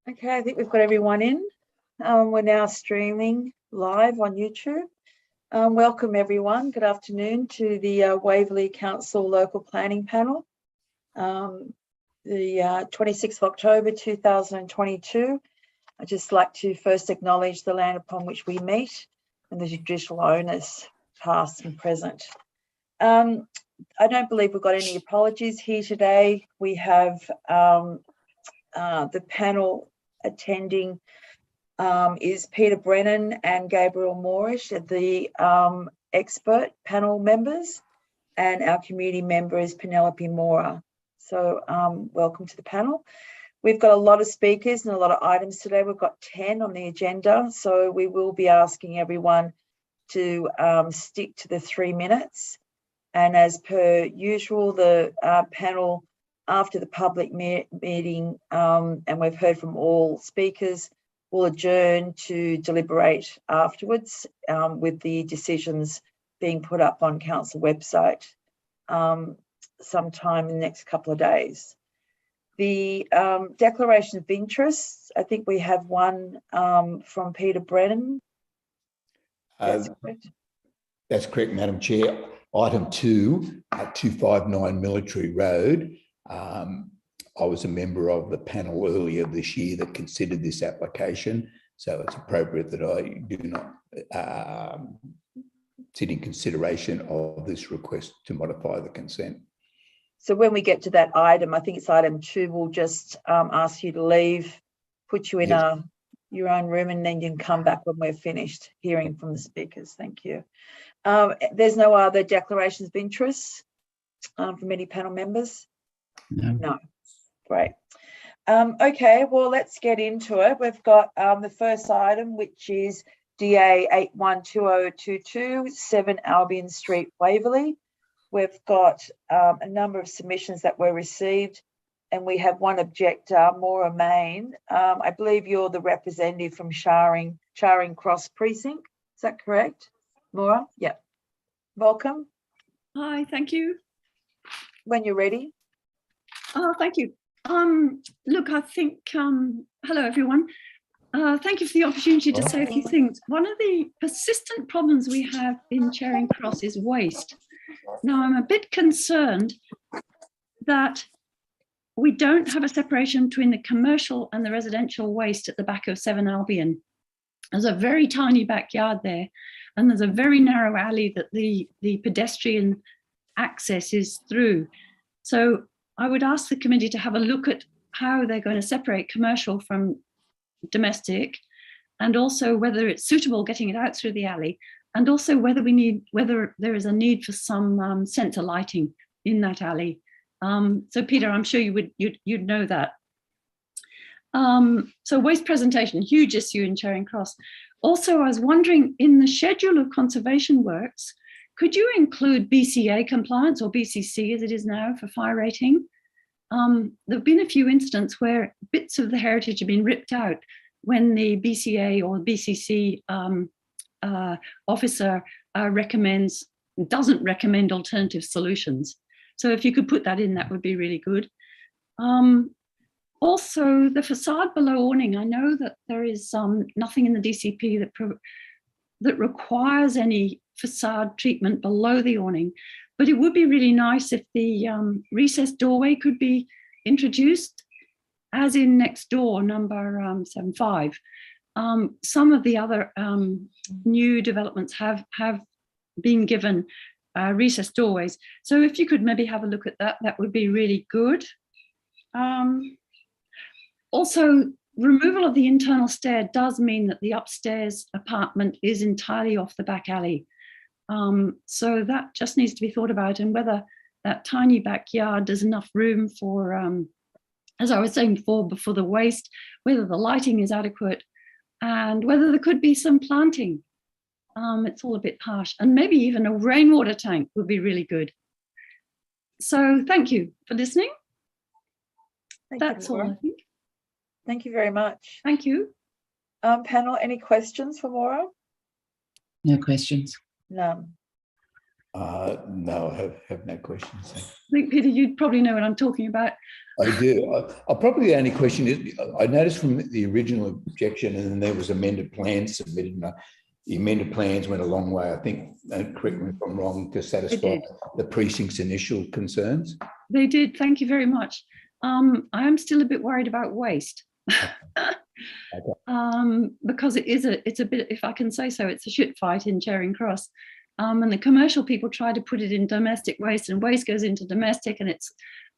Okay, I think we've got everyone in. We're now streaming live on YouTube. Welcome everyone. Good afternoon to the Waverley Council Local Planning Panel. The 26th of October 2022. I'd just like to first acknowledge the land upon which we meet and the traditional owners, past and present. I don't believe we've got any apologies here today. We have the panel attending is Peter Brennan and Gabriel Moorish, the expert panel members, and our community member is Penelope Mora. So welcome to the panel. We've got a lot of speakers and a lot of items today. We've got 10 on the agenda, so we will be asking everyone to stick to the 3 minutes. And as per usual, the panel after the public meeting, and we've heard from all speakers, will adjourn to deliberate afterwards with the decisions being put up on council website sometime in the next couple of days. The declaration of interests, I think we have one from Peter Brennan. That's correct. That's correct, Madam Chair. Item 2 at 259 Military Road. I was a member of the panel earlier this year that considered this application, so it's appropriate that I do not sit in consideration of this request to modify the consent. So when we get to that item, I think it's item 2, we'll just ask you to leave, put you in your own room, and then you can come back when we're finished hearing from the speakers. Thank you. There's no other declarations of interest from any panel members? No. Great. Okay, well, let's get into it. We've got the first item, which is DA 812022, 7 Albion Street, Waverley. We've got a number of submissions that were received, and we have one objector, Maura Main. I believe you're the representative from Charing Cross Precinct. Is that correct, Maura? Yeah. Welcome. Hi, thank you. When you're ready. Oh, thank you. Look, I think, hello everyone. Thank you for the opportunity to say a few things. One of the persistent problems we have in Charing Cross is waste. Now, I'm a bit concerned that we don't have a separation between the commercial and the residential waste at the back of 7 Albion. There's a very tiny backyard there, and there's a very narrow alley that the pedestrian access is through. So I would ask the committee to have a look at how they're going to separate commercial from domestic, and also whether it's suitable getting it out through the alley, and also whether there is a need for some centre lighting in that alley. So Peter, I'm sure you'd know that. So waste presentation, huge issue in Charing Cross. Also, I was wondering, in the schedule of conservation works, could you include BCA compliance, or BCC as it is now, for fire rating? There have been a few incidents where bits of the heritage have been ripped out when the BCA or BCC officer doesn't recommend alternative solutions. So if you could put that in, that would be really good. Also, the facade below awning, I know that there is nothing in the DCP that requires any facade treatment below the awning, but it would be really nice if the recessed doorway could be introduced, as in next door, number 75. Some of the other new developments have been given recessed doorways. So if you could maybe have a look at that, that would be really good. Also, removal of the internal stair does mean that the upstairs apartment is entirely off the back alley. So that just needs to be thought about, and whether that tiny backyard there's enough room for, as I was saying before the waste, whether the lighting is adequate, and whether there could be some planting. It's all a bit harsh, and maybe even a rainwater tank would be really good. So thank you for listening. That's all, I think. Thank you very much. Thank you. Panel, any questions for Maura? No questions. None. No, I have no questions. I think, Peter, you'd probably know what I'm talking about. I do. I probably the only question is, I noticed from the original objection, and then there was amended plans submitted. And the amended plans went a long way, I think, correct me if I'm wrong, to satisfy the precinct's initial concerns. They did. Thank you very much. I am still a bit worried about waste. Because it's a bit, if I can say so, it's a shit fight in Charing Cross. And the commercial people try to put it in domestic waste, and waste goes into domestic, and it's,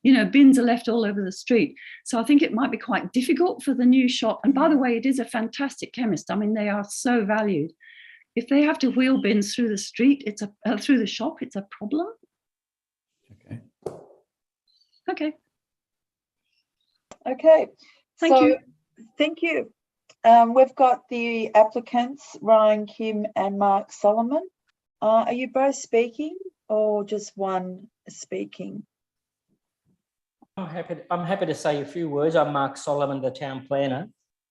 bins are left all over the street. So I think it might be quite difficult for the new shop. And by the way, it is a fantastic chemist. I mean, they are so valued. If they have to wheel bins through the street, through the shop, it's a problem. Okay. Okay. Okay. Thank you. Thank you. We've got the applicants, Ryan Kim and Mark Solomon. Are you both speaking or just one speaking? I'm happy to say a few words. I'm Mark Solomon, the town planner.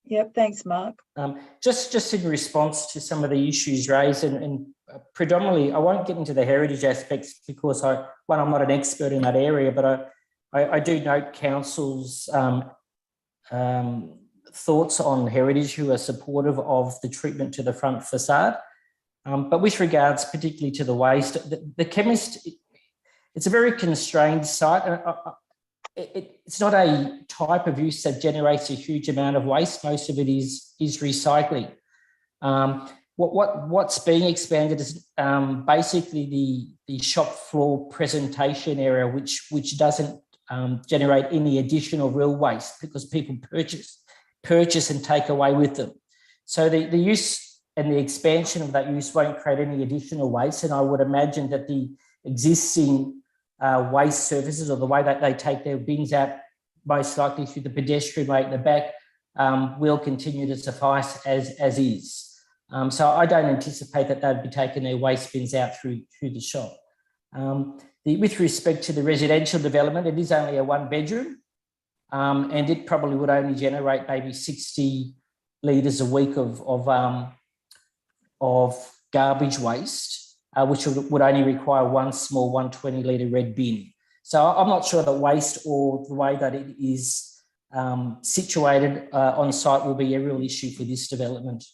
Yep, thanks, Mark. Just in response to some of the issues raised, and predominantly, I won't get into the heritage aspects because I'm not an expert in that area, but I do note council's thoughts on heritage, who are supportive of the treatment to the front facade. But with regards particularly to the waste, the chemist, it's a very constrained site. It's not a type of use that generates a huge amount of waste. Most of it is recycling. What's being expanded is basically the shop floor presentation area, which doesn't generate any additional real waste because people purchase and take away with them. So the use and the expansion of that use won't create any additional waste. And I would imagine that the existing waste services, or the way that they take their bins out, most likely through the pedestrian way at the back, will continue to suffice as is. So I don't anticipate that they'd be taking their waste bins out through the shop. With respect to the residential development, it is only a 1-bedroom, and it probably would only generate maybe 60 litres a week of garbage waste, which would only require one small 120-litre red bin. So I'm not sure that waste or the way that it is situated on site will be a real issue for this development.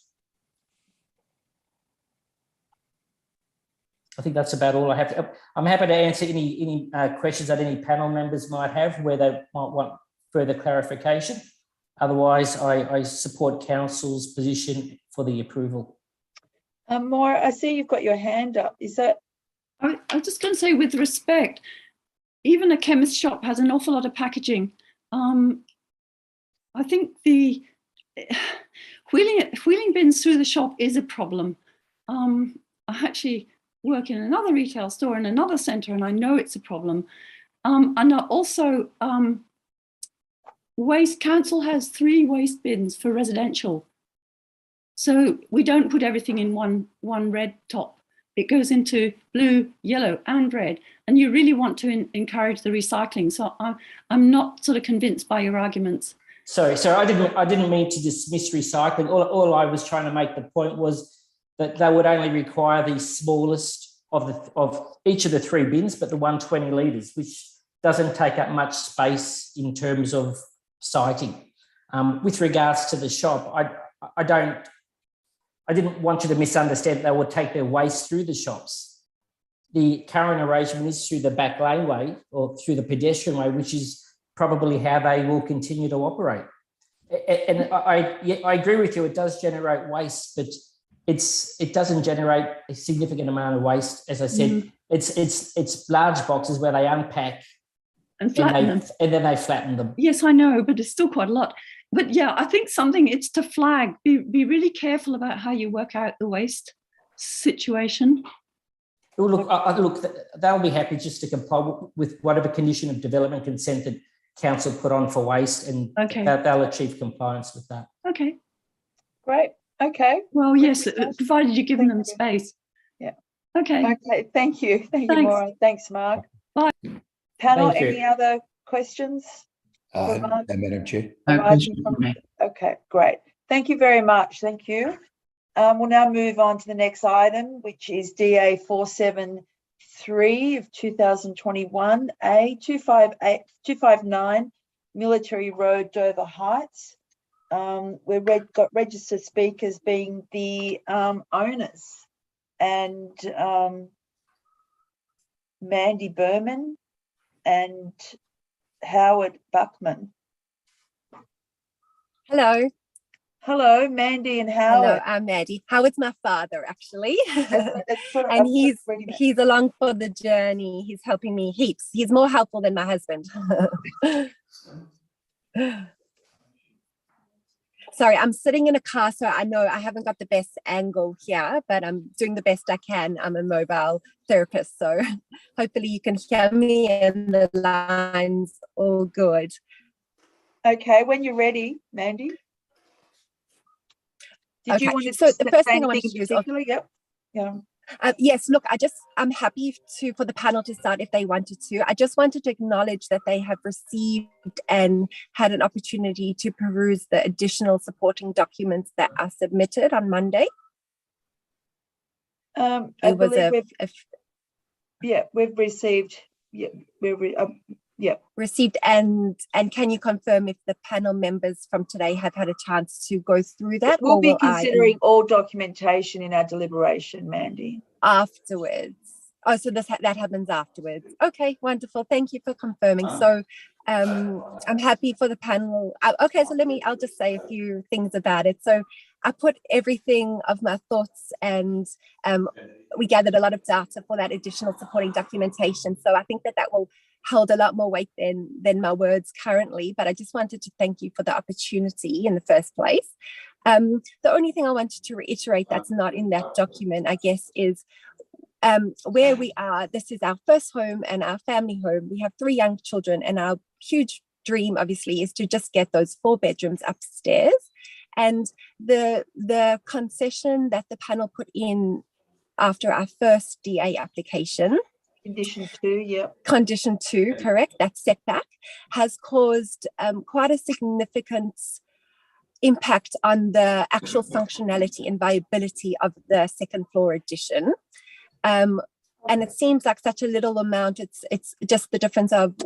I think that's about all I have. I'm happy to answer any questions that any panel members might have where they might want further clarification. Otherwise, I support council's position for the approval. Maura, I see you've got your hand up. Is that? I was just going to say, with respect, even a chemist shop has an awful lot of packaging. I think the wheeling bins through the shop is a problem. I actually work in another retail store in another centre, and I know it's a problem. And also, waste council has 3 waste bins for residential. So we don't put everything in one red top. It goes into blue, yellow, and red. And you really want to encourage the recycling. So I'm not sort of convinced by your arguments. Sorry, I didn't mean to dismiss recycling. All I was trying to make the point was that they would only require the smallest of each of the 3 bins, but the 120 litres, which doesn't take up much space in terms of siting. With regards to the shop, I didn't want you to misunderstand that they would take their waste through the shops. The current arrangement is through the back laneway or through the pedestrian way, which is probably how they will continue to operate. And I agree with you, it does generate waste, but it doesn't generate a significant amount of waste. As I said, it's large boxes where they unpack and flatten them, and then they flatten them. Yes, I know, but it's still quite a lot. But yeah, I think it's to flag. Be really careful about how you work out the waste situation. Well, look, they'll be happy just to comply with whatever condition of development consent that council put on for waste, and they'll achieve compliance with that. Okay. Great. Okay. Well, yes, provided you're giving them space. Yeah. Okay. Okay. Thank you. Thank you, Maura. Thanks, Mark. Bye. Panel, any other questions? No, Madam Chair. Okay, great. Thank you very much. Thank you. We'll now move on to the next item, which is DA 3 of 2021, A 259 Military Road, Dover Heights. We've got registered speakers being the owners, and Mandy Berman and Howard Buckman. Hello. Hello, Mandy and Howard. Hello, I'm Maddie. Howard's my father, actually. And And he's along for the journey. He's helping me heaps. He's more helpful than my husband. Sorry, I'm sitting in a car, so I know I haven't got the best angle here, but I'm doing the best I can. I'm a mobile therapist, so hopefully you can hear me and the line's all good. Okay, when you're ready, Mandy. Did you want to so the first say thing I want to anything do is particularly? Yep. Yeah. Yes, look, I'm happy for the panel to start if they wanted to. I just wanted to acknowledge that they have received and had an opportunity to peruse the additional supporting documents that are submitted on Monday. I believe we've received. Received, and can you confirm if the panel members from today have had a chance to go through that? We'll be considering all documentation in our deliberation, Mandy. Afterwards. Oh, so that happens afterwards. Okay, wonderful. Thank you for confirming. So I'm happy for the panel. Okay, so I'll just say a few things about it. So I put everything of my thoughts, and we gathered a lot of data for that additional supporting documentation. So I think that will hold a lot more weight than my words currently, but I just wanted to thank you for the opportunity in the first place. The only thing I wanted to reiterate that's not in that document, I guess, is where we are. This is our first home and our family home. We have 3 young children, and our huge dream, obviously, is to just get those 4 bedrooms upstairs. And the concession that the panel put in after our first DA application, Condition 2, yep. Condition 2, correct, that setback has caused quite a significant impact on the actual functionality and viability of the second floor addition. And it seems like such a little amount. It's just the difference of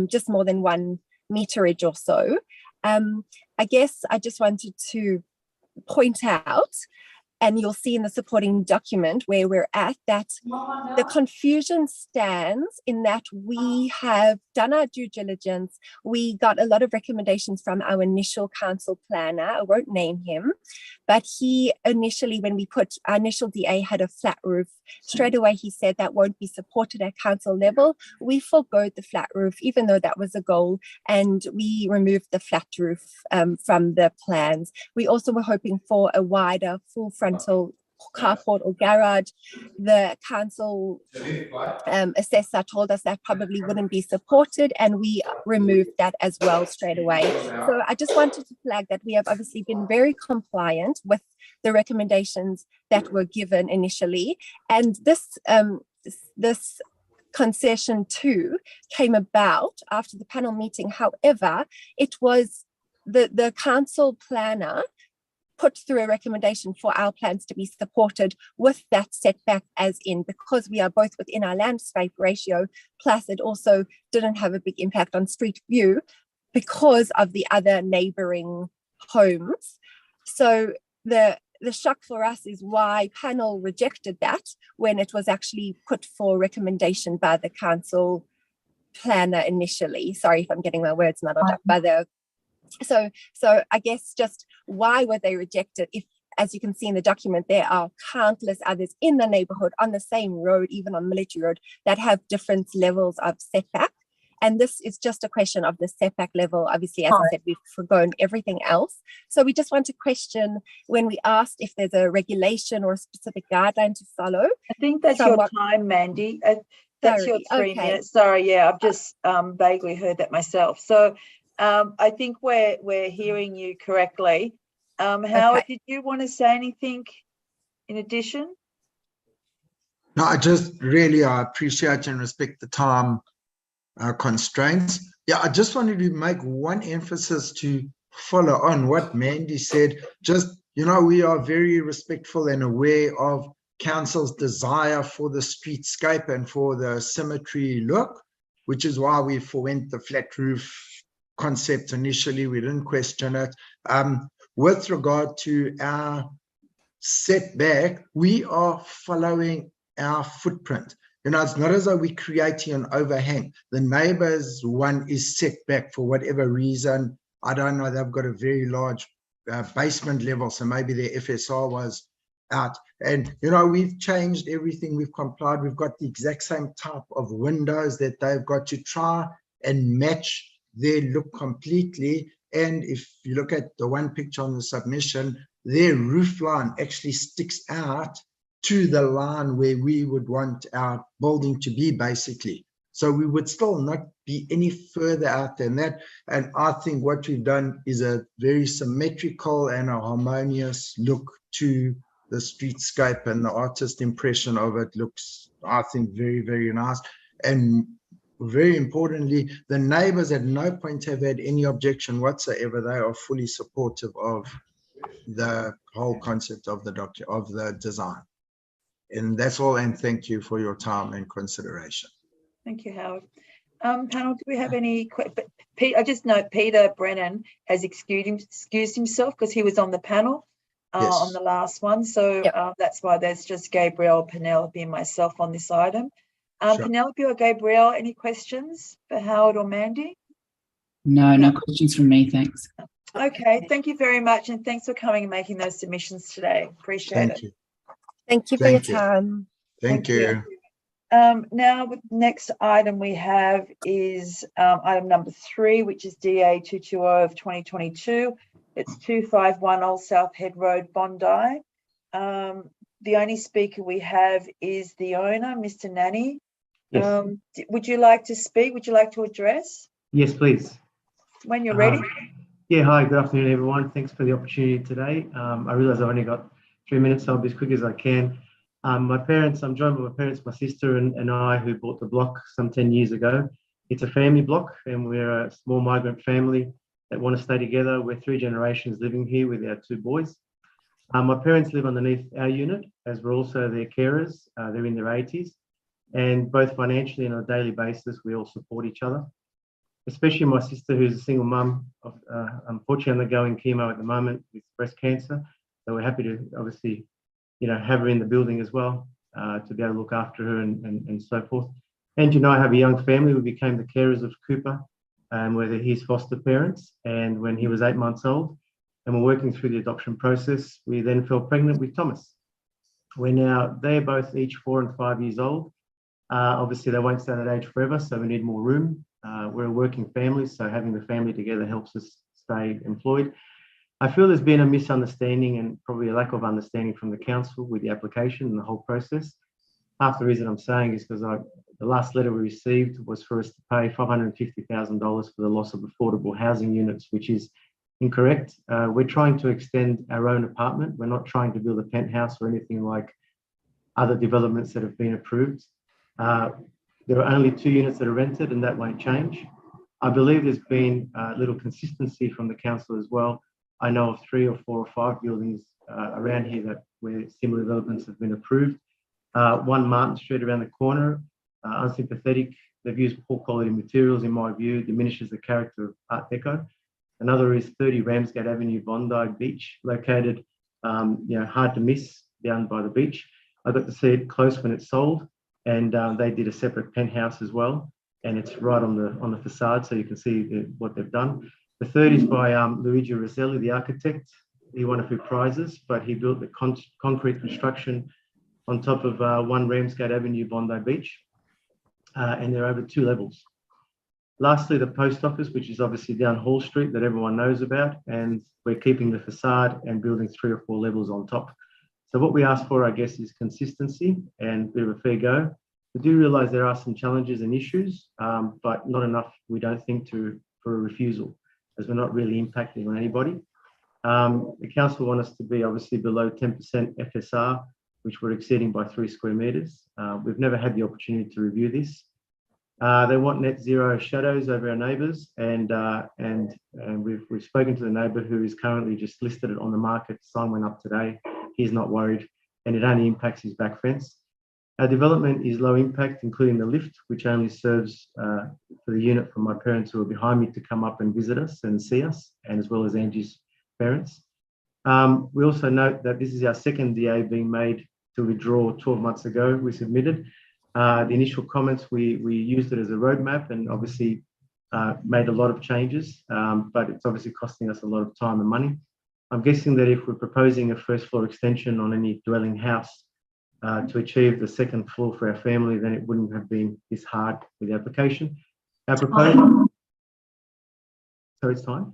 just more than 1 meterage or so. I guess I just wanted to point out, and you'll see in the supporting document where we're at, that the confusion stands in that we have done our due diligence. We got a lot of recommendations from our initial council planner. I won't name him, but he initially, when we put our initial DA had a flat roof, straight away he said that won't be supported at council level. We forgoed the flat roof, even though that was a goal, and we removed the flat roof from the plans. We also were hoping for a wider full frontal carport or garage. The council assessor told us that probably wouldn't be supported, and we removed that as well straight away. So I just wanted to flag that we have obviously been very compliant with the recommendations that were given initially, and this concession 2 came about after the panel meeting. However, it was the council planner put through a recommendation for our plans to be supported with that setback as in, because we are both within our landscape ratio, plus it also didn't have a big impact on street view because of the other neighboring homes. So the shock for us is why panel rejected that when it was actually put for recommendation by the council planner initially. Sorry if I'm getting my words muddled up. By the So I guess just why were they rejected? If, as you can see in the document, there are countless others in the neighborhood on the same road, even on Military Road, that have different levels of setback. And this is just a question of the setback level. Obviously, as I said, we've forgone everything else. So we just want to question, when we asked if there's a regulation or a specific guideline to follow. I think that's your time, Mandy. That's your 3 minutes. Sorry, yeah, I've just vaguely heard that myself. So I think we're hearing you correctly. Howard, did you want to say anything in addition? No, I appreciate and respect the time constraints. Yeah, I just wanted to make one emphasis to follow on what Mandy said. Just, we are very respectful and aware of council's desire for the streetscape and for the symmetry look, which is why we forwent the flat roof concept initially. We didn't question it. With regard to our setback, we are following our footprint. You know, it's not as though we're creating an overhang. The neighbors one is set back for whatever reason. I don't know, they've got a very large basement level, so maybe their FSR was out. And, you know, we've changed everything, we've complied, we've got the exact same type of windows that they've got to try and match their look completely. And if you look at the one picture on the submission, their roof line actually sticks out to the line where we would want our building to be, basically. So we would still not be any further out than that. And I think what we've done is a very symmetrical and a harmonious look to the streetscape, and the artist impression of it looks, I think, very, very nice. And very importantly, the neighbors at no point have had any objection whatsoever. They are fully supportive of the whole concept of the design. And that's all, and thank you for your time and consideration. Thank you, Howard. Panel, do we have any questions? I just note Peter Brennan has excused himself because he was on the panel Yes. on the last one. So Yep. that's why there's just Gabrielle, Penelope and myself on this item. Sure. Penelope or Gabrielle, any questions for Howard or Mandy? No questions from me, thanks. Okay, thank you very much. And thanks for coming and making those submissions today. Appreciate it. Thank you. Thank you for your Thank you. time. Thank you. Now, the next item we have is item number 3, which is DA 220 of 2022. It's 251 Old South Head Road, Bondi. The only speaker we have is the owner, Mr. Nanny. Yes. Would you like to speak? Would you like to address? Yes, please. When you're ready. Yeah, hi, good afternoon, everyone. Thanks for the opportunity today. I realize I've only got 3 minutes, so I'll be as quick as I can. I'm joined by my parents, my sister and I, who bought the block some 10 years ago. It's a family block, and we're a small migrant family that want to stay together. We're 3 generations living here with our 2 boys. My parents live underneath our unit, as we're also their carers. They're in their 80s, and both financially and on a daily basis, we all support each other. Especially my sister, who's a single mum, unfortunately undergoing chemo at the moment with breast cancer. So we're happy to obviously, have her in the building as well, to be able to look after her and so forth. And I have a young family. We became the carers of Cooper, we're his foster parents. And when he was 8 months old, and we're working through the adoption process, we then fell pregnant with Thomas. They're both each 4 and 5 years old. Obviously, they won't stay that age forever, so we need more room. We're a working family, so having the family together helps us stay employed. I feel there's been a misunderstanding and probably a lack of understanding from the council with the application and the whole process. Half the reason I'm saying is because the last letter we received was for us to pay $550,000 for the loss of affordable housing units, which is incorrect. We're trying to extend our own apartment. We're not trying to build a penthouse or anything like other developments that have been approved. There are only 2 units that are rented, and that won't change. I believe there's been a little consistency from the council as well. I know of 3 or 4 or 5 buildings around here where similar developments have been approved. 1 Martin Street around the corner, unsympathetic. They've used poor quality materials, in my view, diminishes the character of Art Deco. Another is 30 Ramsgate Avenue, Bondi Beach, located, hard to miss down by the beach. I got to see it close when it sold, and they did a separate penthouse as well, and it's right on the facade, so you can see what they've done. The third is by Luigi Rosselli, the architect. He won a few prizes, but he built the concrete construction on top of 1 Ramsgate Avenue, Bondi Beach, and they're over 2 levels. Lastly, the post office, which is obviously down Hall Street that everyone knows about, and we're keeping the facade and building 3 or 4 levels on top. So what we ask for, I guess, is consistency and a bit of a fair go. We do realise there are some challenges and issues, but not enough, we don't think, for a refusal, as we're not really impacting on anybody. The council want us to be obviously below 10% FSR, which we're exceeding by 3 square metres. We've never had the opportunity to review this. They want net zero shadows over our neighbours, and we've spoken to the neighbour who is currently just listed it on the market. Sign went up today. He's not worried. and it only impacts his back fence. Our development is low impact, including the lift, which only serves for the unit for my parents who are behind me to come up and visit us and see us, and as well as Angie's parents. We also note that this is our second DA being made to withdraw 12 months ago. We submitted the initial comments. We used it as a roadmap and obviously made a lot of changes, but it's obviously costing us a lot of time and money. I'm guessing that if we're proposing a first floor extension on any dwelling house to achieve the second floor for our family, then it wouldn't have been this hard with the application. Our proposal. So it's time.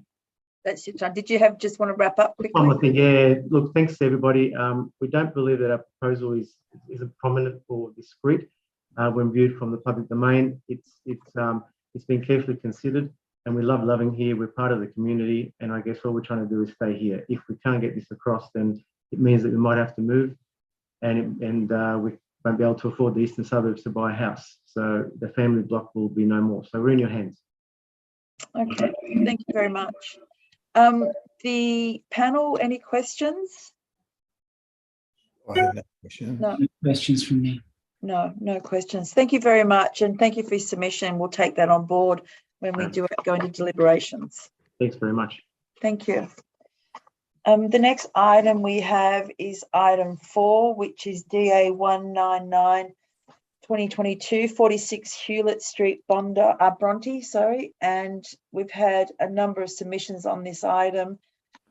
That's your time. Did you just want to wrap up quickly? One more thing, yeah. Look, thanks to everybody. We don't believe that our proposal isn't prominent or discreet when viewed from the public domain. It's been carefully considered, and we love living here. We're part of the community, and I guess all we're trying to do is stay here. If we can't get this across, then it means that we might have to move, and we won't be able to afford the eastern suburbs to buy a house. So the family block will be no more. So we're in your hands. Okay, thank you very much. The panel, any questions? I have no question. No. No questions from me. No questions. Thank you very much, and thank you for your submission. We'll take that on board when we go into deliberations. Thanks very much. Thank you. The next item we have is item 4, which is DA 199 2022 46 Hewlett Street, Bronte, and we've had a number of submissions on this item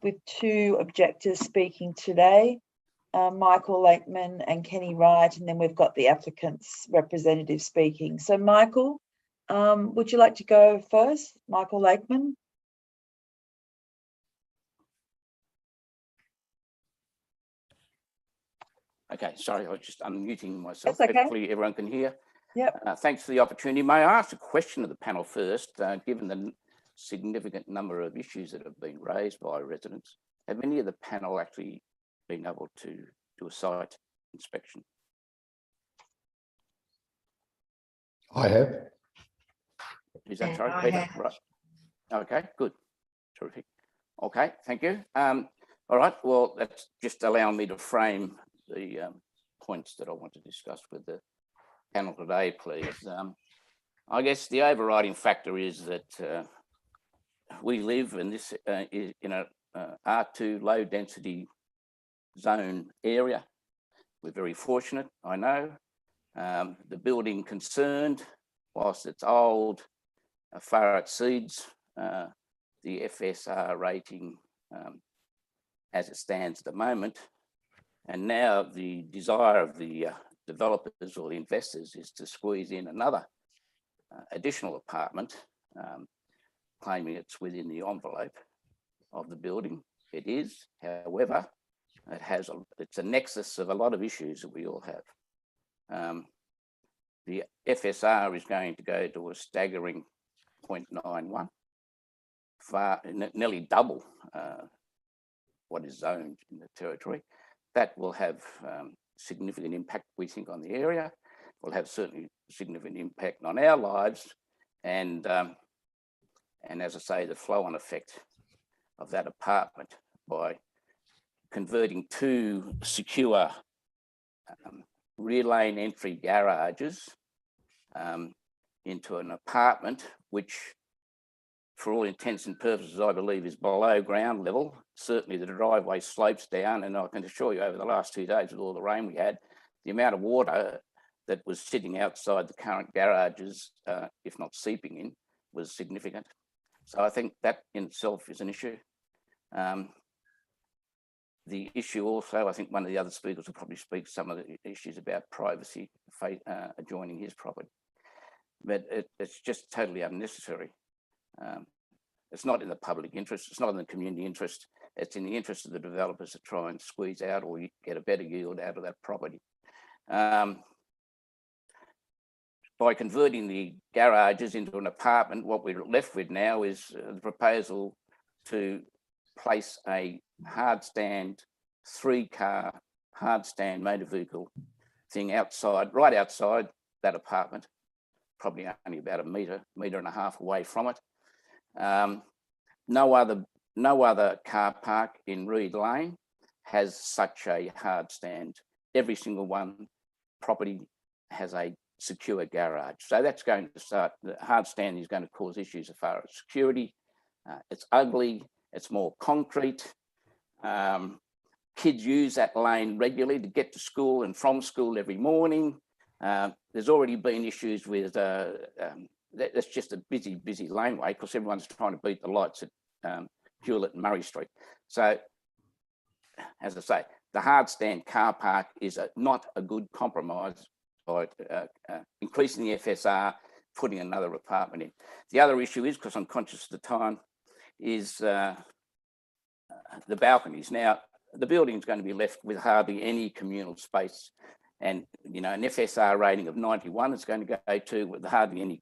with 2 objectors speaking today, Michael Lakeman and Kenny Wright, and then we've got the applicant's representative speaking. So Michael, would you like to go first? Michael Lakeman. Okay, sorry, I was just unmuting myself. That's okay. Hopefully everyone can hear. Yep. Thanks for the opportunity. May I ask a question of the panel first, given the significant number of issues that have been raised by residents? Have any of the panel actually been able to do a site inspection? I have. Is that right, Peter? Right. Okay, good. Terrific. Okay, thank you. All right, well, that's just allowing me to frame the points that I want to discuss with the panel today, please. I guess the overriding factor is that we live in this is in a R2 low density zone area. We're very fortunate, I know. The building concerned, whilst it's old, far exceeds the FSR rating as it stands at the moment. And now the desire of the developers or the investors is to squeeze in another additional apartment, claiming it's within the envelope of the building. It is, however, it's a nexus of a lot of issues that we all have. The FSR is going to go to a staggering 0.91, nearly double what is zoned in the territory. That will have significant impact, we think, on the area. Will have certainly significant impact on our lives, and as I say, the flow-on effect of that apartment by converting 2 secure rear lane entry garages into an apartment, which, for all intents and purposes, I believe is below ground level. Certainly the driveway slopes down, and I can assure you over the last 2 days with all the rain we had, the amount of water that was sitting outside the current garages, if not seeping in, was significant. So I think that in itself is an issue. The issue also, I think one of the other speakers will probably speak some of the issues about privacy adjoining his property, but it's just totally unnecessary. It's not in the public interest, it's not in the community interest, it's in the interest of the developers to try and squeeze out or get a better yield out of that property. By converting the garages into an apartment, what we're left with now is the proposal to place a hard stand, 3-car hard stand motor vehicle thing outside, right outside that apartment, probably only about a metre and a half away from it. No other car park in Reed Lane has such a hard stand every single one property has a secure garage. So that's going to start, the hard stand is going to cause issues as far as security. It's ugly, it's more concrete. Kids use that lane regularly to get to school and from school every morning. There's already been issues with, that's just a busy laneway because everyone's trying to beat the lights at Hewlett and Murray Street. So, as I say, the hard stand car park is not a good compromise by increasing the FSR, putting another apartment in. The other issue is, because I'm conscious of the time, is the balconies. Now, the building is going to be left with hardly any communal space, and you know, an FSR rating of 91 is going to go to with hardly any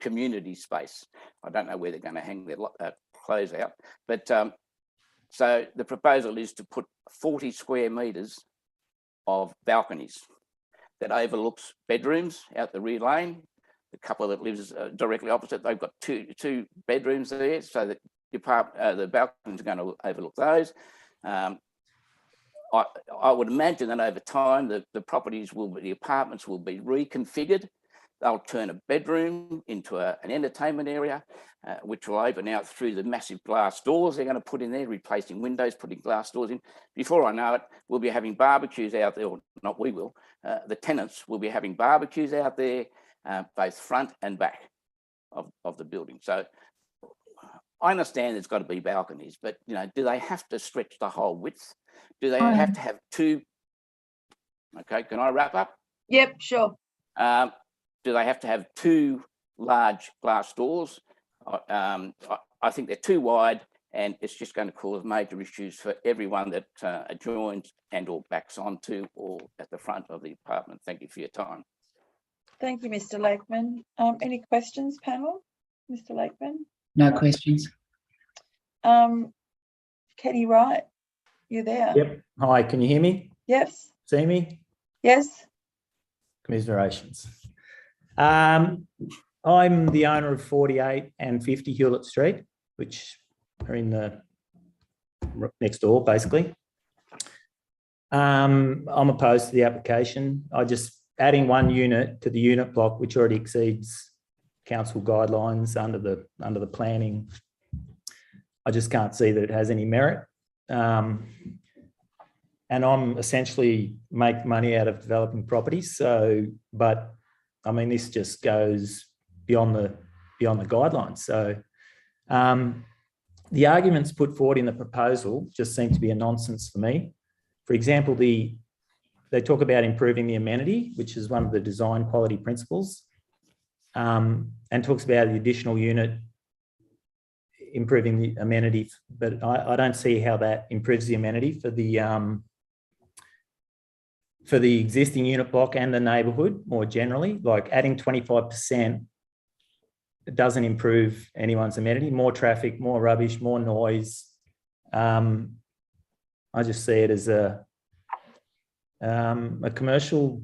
community space. I don't know where they're going to hang their clothes out, but so the proposal is to put 40 square metres of balconies that overlooks bedrooms out the rear lane. The couple that lives directly opposite, they've got two bedrooms there, so that the balconies are going to overlook those. I would imagine that over time, the apartments will be reconfigured. They'll turn a bedroom into an entertainment area, which will open out through the massive glass doors they're going to put in there, replacing windows, putting glass doors in. Before I know it, we'll be having barbecues out there, or not we will, the tenants will be having barbecues out there, both front and back of the building. So I understand there's got to be balconies, but you know, do they have to stretch the whole width? Do they have to have two? Okay, can I wrap up? Yep, sure. Do they have to have two large glass doors? I think they're too wide, and it's just going to cause major issues for everyone that adjoins and or backs onto or at the front of the apartment. Thank you for your time. Thank you, Mr. Lakeman. Any questions, panel? Mr. Lakeman? No questions. Kenny Wright, you there? Yep. Hi, can you hear me? Yes. See me? Yes. Commiserations. I'm the owner of 48 and 50 Hewlett Street, which are in the next door, basically. I'm opposed to the application. Adding one unit to the unit block, which already exceeds council guidelines under the planning. I just can't see that it has any merit. And I'm essentially make money out of developing properties. So, but I mean, this just goes beyond the guidelines. So the arguments put forward in the proposal just seem to be a nonsense for me. For example, they talk about improving the amenity, which is one of the design quality principles, and talks about the additional unit improving the amenity, but I don't see how that improves the amenity for the existing unit block and the neighbourhood more generally. Like adding 25%, it doesn't improve anyone's amenity. More traffic, more rubbish, more noise. I just see it as a commercial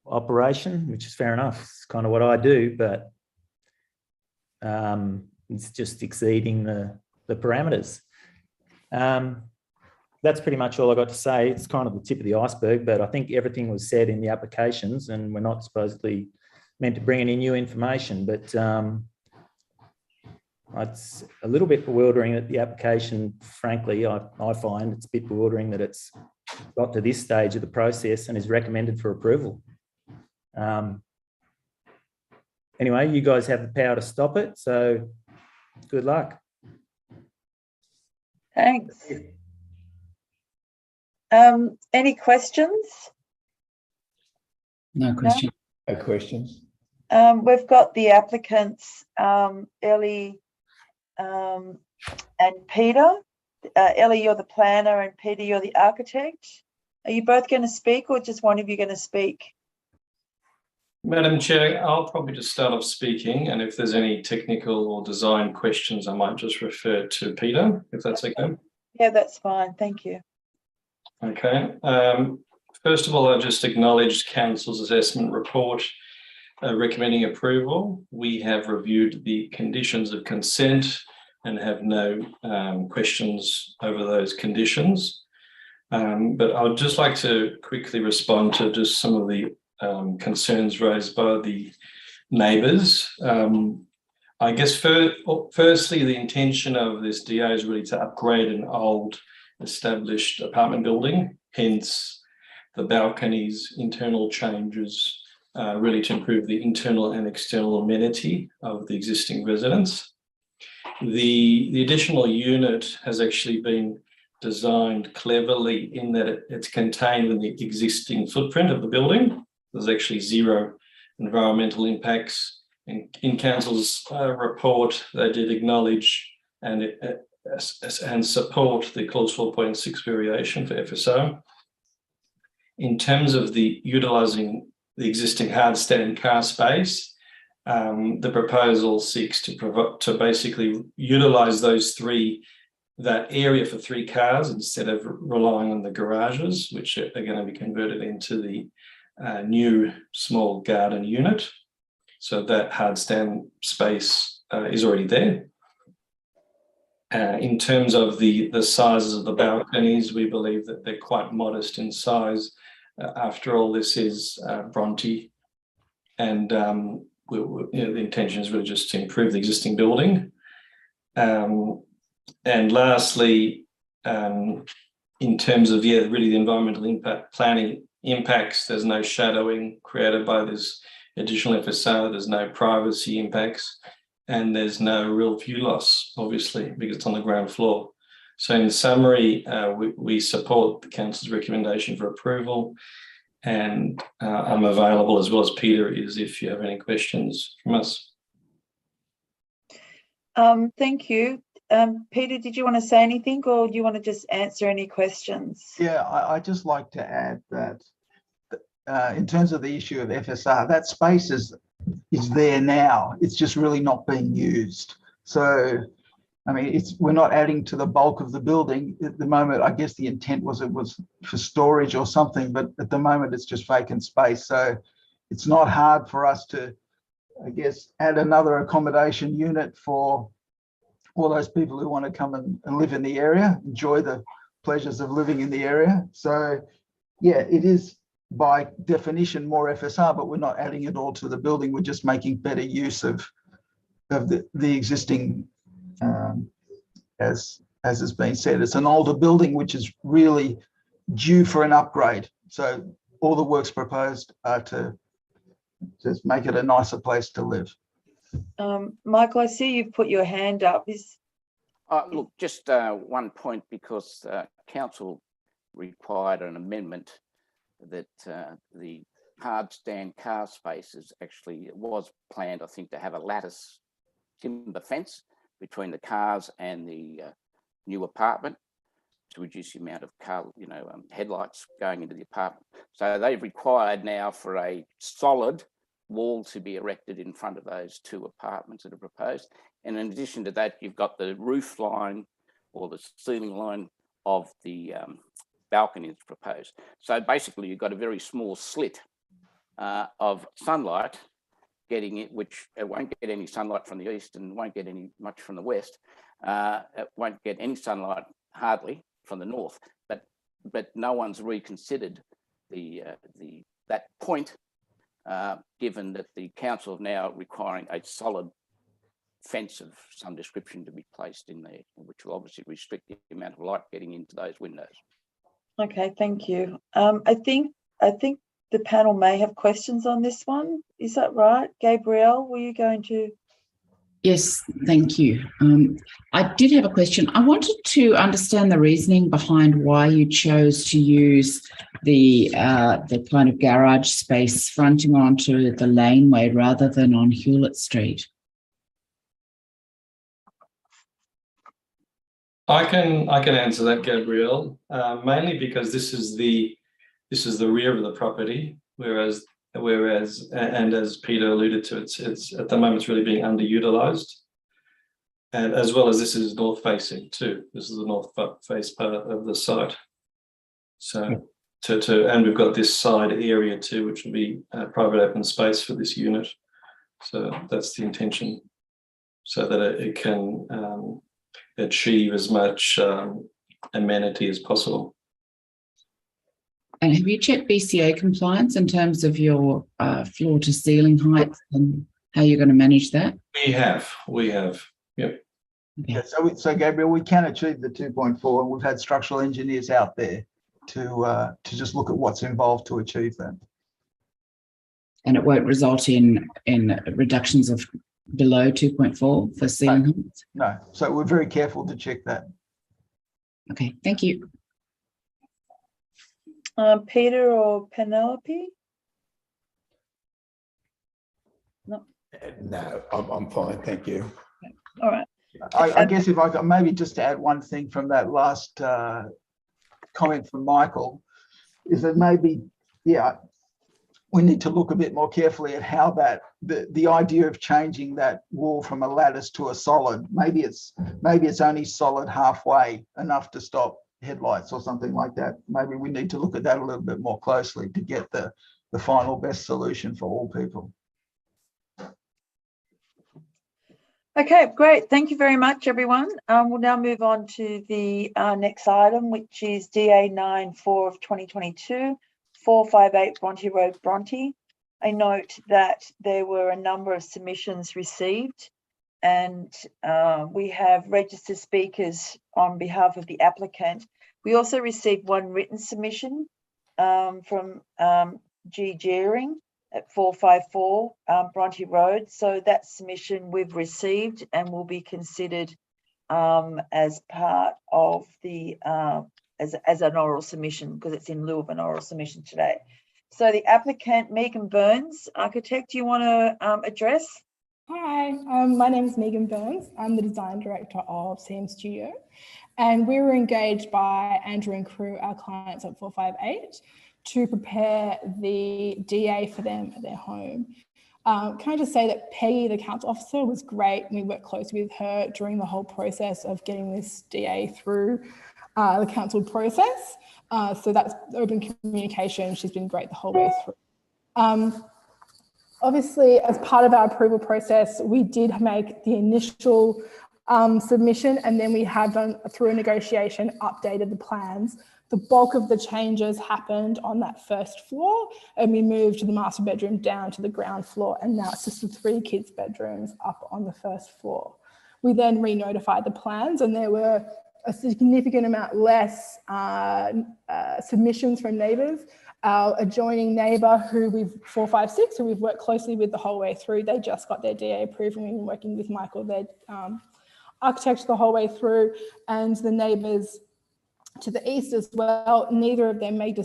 operation, which is fair enough. It's kind of what I do, but it's just exceeding the parameters. That's pretty much all I got to say. It's kind of the tip of the iceberg, but I think everything was said in the applications, and we're not supposedly meant to bring any new information, but it's a little bit bewildering that the application, frankly, I find it's a bit bewildering that it's got to this stage of the process and is recommended for approval. Anyway, you guys have the power to stop it, so good luck. Thanks. Any questions? No questions. No questions. We've got the applicants, Ellie and Peter. Ellie, you're the planner, and Peter, you're the architect. Are you both going to speak, or just one of you going to speak? Madam Chair, I'll probably just start off speaking, and if there's any technical or design questions, I might just refer to Peter, if that's okay. Yeah, that's fine. Thank you. Okay. First of all, I just acknowledged Council's assessment report recommending approval. We have reviewed the conditions of consent and have no questions over those conditions. But I would just like to quickly respond to just some of the concerns raised by the neighbours. I guess firstly, the intention of this DA is really to upgrade an old established apartment building, hence the balconies, internal changes, really to improve the internal and external amenity of the existing residence. The additional unit has actually been designed cleverly in that it's contained in the existing footprint of the building. There's actually zero environmental impacts. In Council's report, they did acknowledge and support the clause 4.6 variation for FSO. In terms of the utilising the existing hard stand car space, the proposal seeks to basically utilise that area for 3 cars instead of relying on the garages, which are going to be converted into the new small garden unit. So that hard stand space is already there. In terms of the sizes of the balconies, we believe that they're quite modest in size. After all, this is Bronte, and the intention is really just to improve the existing building. And lastly, in terms of really the environmental planning impacts, there's no shadowing created by this additional FSO, there's no privacy impacts, and there's no real view loss, obviously, because it's on the ground floor. So in summary, we support the Council's recommendation for approval, and I'm available, as well as Peter is, if you have any questions from us. Thank you. Peter, did you want to say anything, or do you want to just answer any questions? Yeah, I'd just like to add that in terms of the issue of FSR, that space is there now. It's just really not being used. So, I mean, we're not adding to the bulk of the building at the moment. I guess the intent was it was for storage or something, but at the moment it's just vacant space. So it's not hard for us to, I guess, add another accommodation unit for all those people who want to come and live in the area, enjoy the pleasures of living in the area. So yeah, it is by definition more FSR, but we're not adding it all to the building. We're just making better use of the existing, as has been said. It's an older building which is really due for an upgrade. So all the works proposed are to just make it a nicer place to live. Michael, I see you've put your hand up. Look, just one point, because Council required an amendment that the hard stand car spaces actually was planned, I think, to have a lattice timber fence between the cars and the new apartment to reduce the amount of car, headlights going into the apartment. So they've required now for a solid wall to be erected in front of those 2 apartments that are proposed. And in addition to that, you've got the roof line or the ceiling line of the balcony that's proposed. So basically, you've got a very small slit of sunlight getting it, which it won't get any sunlight from the east and won't get any much from the west. It won't get any sunlight hardly from the north. But no one's reconsidered that point, given that the council is now requiring a solid fence of some description to be placed in there, which will obviously restrict the amount of light getting into those windows. Okay, thank you. I think the panel may have questions on this one. Is that right? Gabrielle, were you going to? Yes, thank you. I did have a question. I wanted to understand the reasoning behind why you chose to use the kind of garage space fronting onto the laneway rather than on Hewlett Street. I can answer that, Gabrielle. Mainly because this is the rear of the property, whereas and as Peter alluded to, it's at the moment it's really being underutilized, and as well as this is north facing too. This is the north face part of the site. So and we've got this side area too, which will be private open space for this unit. So that's the intention, so that it can achieve as much amenity as possible. And have you checked BCA compliance in terms of your floor to ceiling heights and how you're going to manage that? We have. Yep. Yeah, so Gabriel, we can achieve the 2.4, and we've had structural engineers out there to just look at what's involved to achieve that. And it won't result in reductions of below 2.4 for ceiling heights? No, so we're very careful to check that. Okay, thank you. Peter or Penelope? No. No, I'm fine, thank you. All right. I guess if I got maybe just to add one thing from that last comment from Michael, is that maybe, yeah, we need to look a bit more carefully at how that the idea of changing that wall from a lattice to a solid, maybe it's only solid halfway enough to stop headlights or something like that. Maybe we need to look at that a little bit more closely to get the final best solution for all people. Okay, great. Thank you very much, everyone. We'll now move on to the next item, which is DA 94 of 2022, 458 Bronte Road, Bronte. I note that there were a number of submissions received, and we have registered speakers on behalf of the applicant. We also received one written submission from G. Gearing at 454 Bronte Road. So that submission we've received and will be considered as part of the as an oral submission, because it's in lieu of an oral submission today. So the applicant, Megan Burns, architect, do you want to address? Hi, my name is Megan Burns. I'm the design director of CM Studio, and we were engaged by Andrew and crew, our clients at 458, to prepare the DA for them at their home. Can I just say that Peggy, the council officer, was great. We worked closely with her during the whole process of getting this DA through the council process. So that's open communication. She's been great the whole way through. Obviously, as part of our approval process, we did make the initial submission, and then we have done, through a negotiation, updated the plans. The bulk of the changes happened on that first floor, and we moved the master bedroom down to the ground floor, and now it's just the 3 kids' bedrooms up on the first floor. We then re-notified the plans, and there were a significant amount less submissions from neighbours. Our adjoining neighbour, who 456, who we've worked closely with the whole way through, they just got their DA approved, and we've been working with Michael, their architect, the whole way through, and the neighbours to the east as well. Neither of them made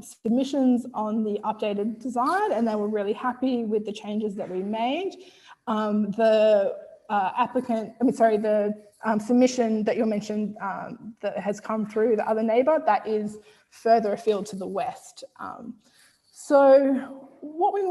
submissions on the updated design, and they were really happy with the changes that we made. The submission that you mentioned that has come through the other neighbour, that is further afield to the west. So what we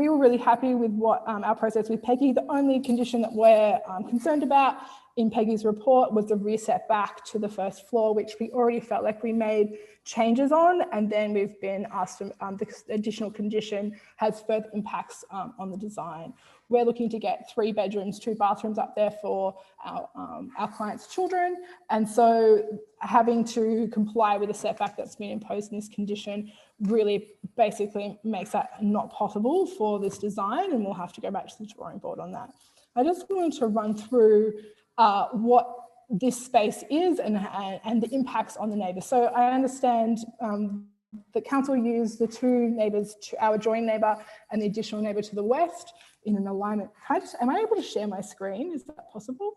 were really happy with what our process with Peggy. The only condition that we're concerned about in Peggy's report was the rear setback to the first floor, which we already felt like we made changes on, and then we've been asked this additional condition has further impacts on the design. We're looking to get 3 bedrooms, 2 bathrooms up there for our clients' children, and so having to comply with the setback that's been imposed in this condition really basically makes that not possible for this design, and we'll have to go back to the drawing board on that. I just wanted to run through what this space is and the impacts on the neighbours. So I understand the council used the 2 neighbours, our adjoining neighbour and the additional neighbour to the west in an alignment. Am I able to share my screen? Is that possible?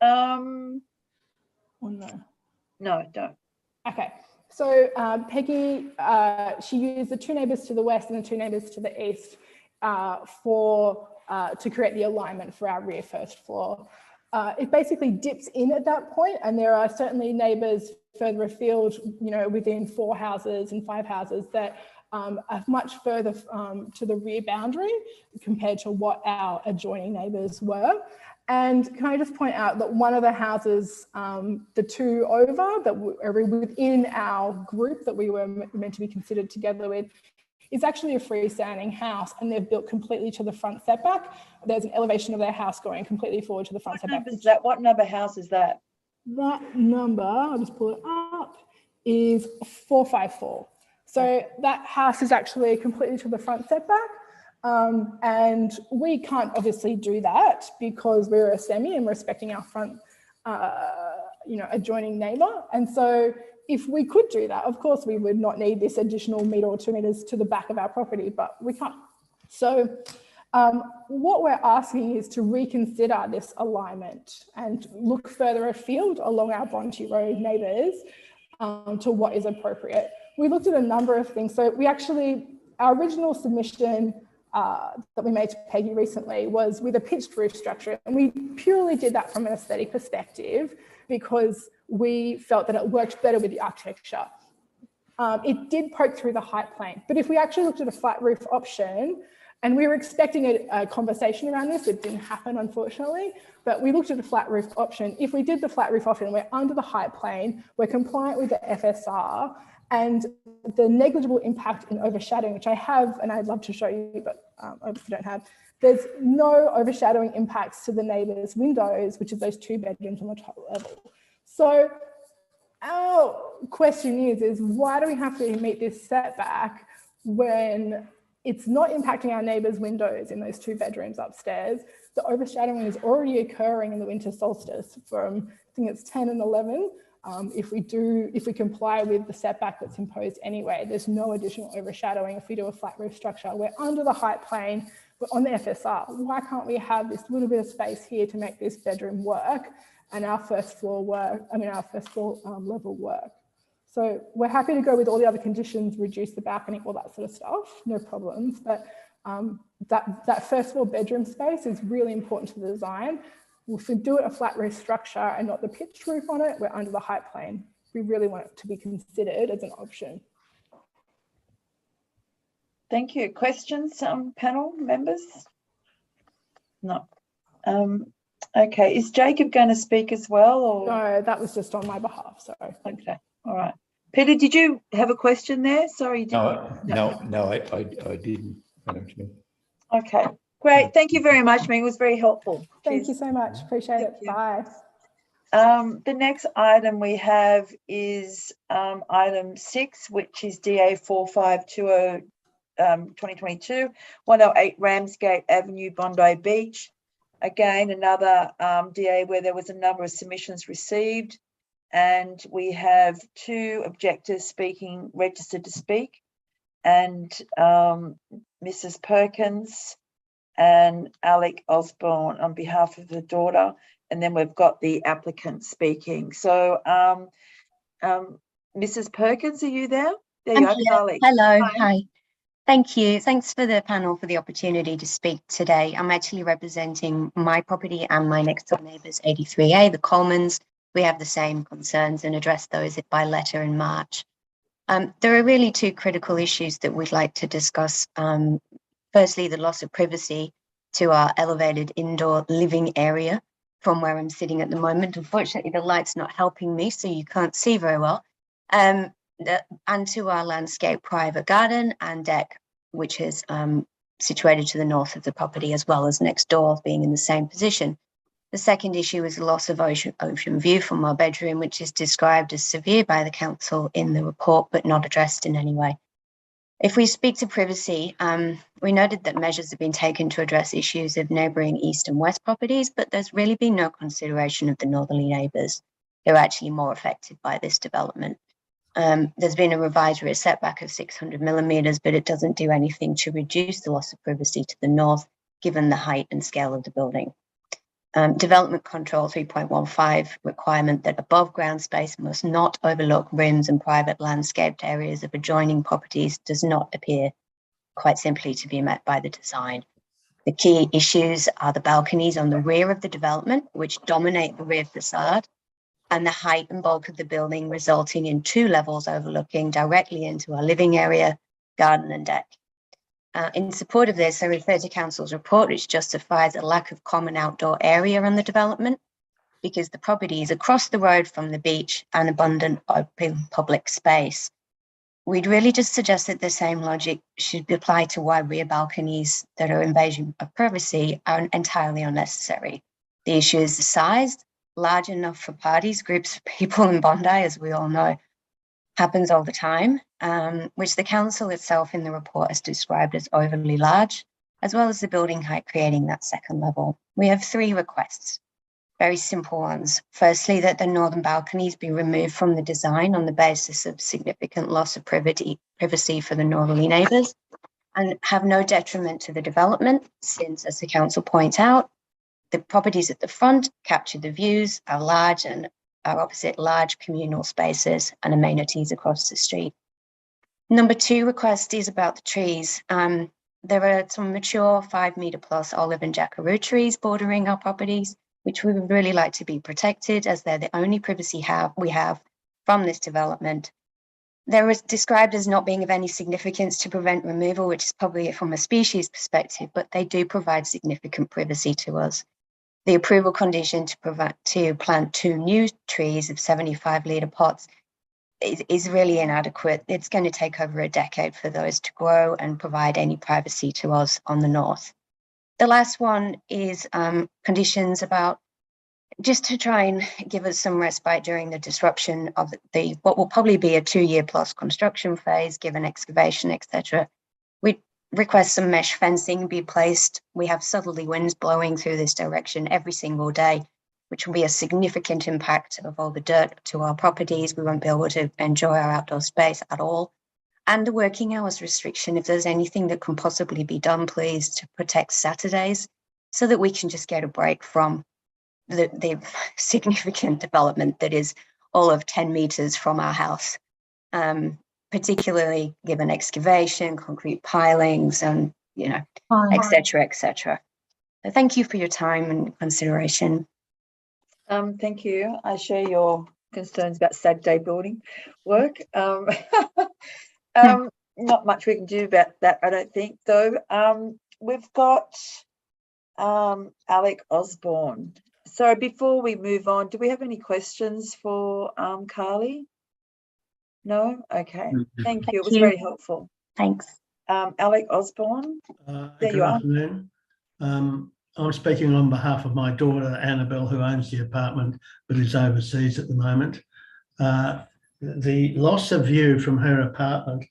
Or no? No, don't. Okay. So Peggy, she used the 2 neighbours to the west and the 2 neighbours to the east to create the alignment for our rear first floor. It basically dips in at that point, and there are certainly neighbours further afield, within 4 houses and 5 houses that are much further to the rear boundary compared to what our adjoining neighbours were. And can I just point out that one of the houses, the 2 over, that were within our group that we were meant to be considered together with, is actually a freestanding house, and they've built completely to the front setback. There's an elevation of their house going completely forward to the front setback. What number house is that? That number, I'll just pull it up, is 454. So that house is actually completely to the front setback. And we can't obviously do that because we're a semi and respecting our front, adjoining neighbour. And so if we could do that, of course, we would not need this additional metre or 2 metres to the back of our property, but we can't. So what we're asking is to reconsider this alignment and look further afield along our Bronte Road neighbours to what is appropriate. We looked at a number of things. So our original submission that we made to Peggy recently was with a pitched roof structure. And we purely did that from an aesthetic perspective because we felt that it worked better with the architecture. It did poke through the height plane, but if we actually looked at a flat roof option, and we were expecting a conversation around this, it didn't happen, unfortunately, but we looked at a flat roof option. If we did the flat roof option, we're under the height plane, we're compliant with the FSR, and the negligible impact in overshadowing, which I have, and I'd love to show you, but obviously don't have, there's no overshadowing impacts to the neighbours' windows, which is those 2 bedrooms on the top level. So our question is why do we have to meet this setback when it's not impacting our neighbours' windows in those 2 bedrooms upstairs? The overshadowing is already occurring in the winter solstice from, I think it's 10 and 11. If we comply with the setback that's imposed anyway, there's no additional overshadowing if we do a flat roof structure. We're under the height plane, we're on the FSR. Why can't we have this little bit of space here to make this bedroom work and our first floor level work? So we're happy to go with all the other conditions, reduce the balcony, all that sort of stuff, no problems. But that first floor bedroom space is really important to the design. If we do it a flat roof structure and not the pitched roof on it, we're under the height plane. We really want it to be considered as an option. Thank you. Questions, panel members? No. Okay, is Jacob going to speak as well? Or? No, that was just on my behalf, sorry. Okay, all right. Peter, did you have a question there? Sorry, you didn't. No, I didn't, Madam Chair. Okay, great. Thank you very much, Meg. It was very helpful. Thank you so much. Appreciate it. Bye. The next item we have is item 6, which is DA 4520 2022, 108 Ramsgate Avenue, Bondi Beach. Again, another DA where there was a number of submissions received, and we have 2 objectors registered to speak, and Mrs. Perkins and Alec Osborne on behalf of the daughter, and then we've got the applicant speaking. So Mrs. Perkins, are you there? There you are, Alec. Hello, hi. Thank you. Thanks for the panel for the opportunity to speak today. I'm actually representing my property and my next door neighbours, 83A, the Colemans. We have the same concerns and addressed those by letter in March. There are really 2 critical issues that we'd like to discuss. Firstly, the loss of privacy to our elevated indoor living area from where I'm sitting at the moment. Unfortunately, the light's not helping me, so you can't see very well. And to our landscape private garden and deck, which is situated to the north of the property, as well as next door being in the same position. The second issue is the loss of ocean view from our bedroom, which is described as severe by the council in the report, but not addressed in any way. If we speak to privacy, we noted that measures have been taken to address issues of neighbouring east and west properties, but there's really been no consideration of the northerly neighbours who are actually more affected by this development. There's been a revised rear setback of 600 millimetres, but it doesn't do anything to reduce the loss of privacy to the north, given the height and scale of the building. Development Control 3.15 requirement that above ground space must not overlook rims and private landscaped areas of adjoining properties does not appear, quite simply, to be met by the design. The key issues are the balconies on the rear of the development, which dominate the rear facade, and the height and bulk of the building, resulting in 2 levels overlooking directly into our living area, garden and deck. In support of this, I refer to Council's report, which justifies a lack of common outdoor area on the development because the property is across the road from the beach and abundant open public space. We'd really just suggest that the same logic should be applied to why rear balconies that are invasion of privacy are entirely unnecessary. The issue is the size, large enough for parties, groups of people in Bondi, as we all know. happens all the time, which the council itself in the report has described as overly large, as well as the building height creating that second level. We have 3 requests, very simple ones. Firstly, that the northern balconies be removed from the design on the basis of significant loss of privacy for the northerly neighbours, and have no detriment to the development, since, as the council points out, the properties at the front capture the views, are large and are opposite large communal spaces and amenities across the street. Number 2 request is about the trees. There are some mature 5 metre plus olive and jackaroo trees bordering our properties, which we would really like to be protected, as they're the only privacy we have from this development. They're described as not being of any significance to prevent removal, which is probably from a species perspective, but they do provide significant privacy to us. The approval condition to plant 2 new trees of 75 litre pots is really inadequate. It's going to take over a decade for those to grow and provide any privacy to us on the north. The last one is conditions about just to try and give us some respite during the disruption of what will probably be a 2-year plus construction phase, given excavation, etc. We request some mesh fencing be placed. We have southerly winds blowing through this direction every single day, which will be a significant impact of all the dirt to our properties. We won't be able to enjoy our outdoor space at all. And the working hours restriction, if there's anything that can possibly be done, please, to protect Saturdays, so that we can just get a break from the significant development that is all of 10 metres from our house, particularly given excavation, concrete pilings, and, et cetera, et cetera. So thank you for your time and consideration. Thank you. I share your concerns about Saturday building work. Not much we can do about that, I don't think, though. We've got Alec Osborne. So before we move on, do we have any questions for Carly? No? Okay. Thank you. It was very helpful. Thanks. Alec Osborne, there good you are. afternoon. I'm speaking on behalf of my daughter, Annabelle, who owns the apartment but is overseas at the moment. The loss of view from her apartment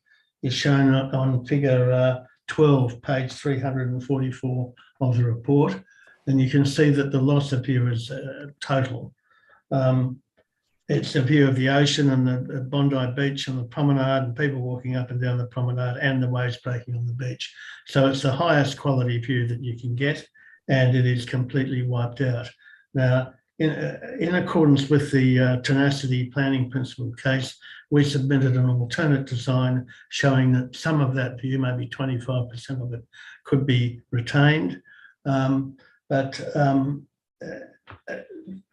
is shown on figure 12, page 344 of the report. And you can see that the loss of view is total. It's a view of the ocean and the Bondi Beach and the promenade and people walking up and down the promenade and the waves breaking on the beach. So it's the highest quality view that you can get, and it is completely wiped out. Now, in accordance with the tenacity planning principle case, we submitted an alternate design showing that some of that view, maybe 25% of it, could be retained.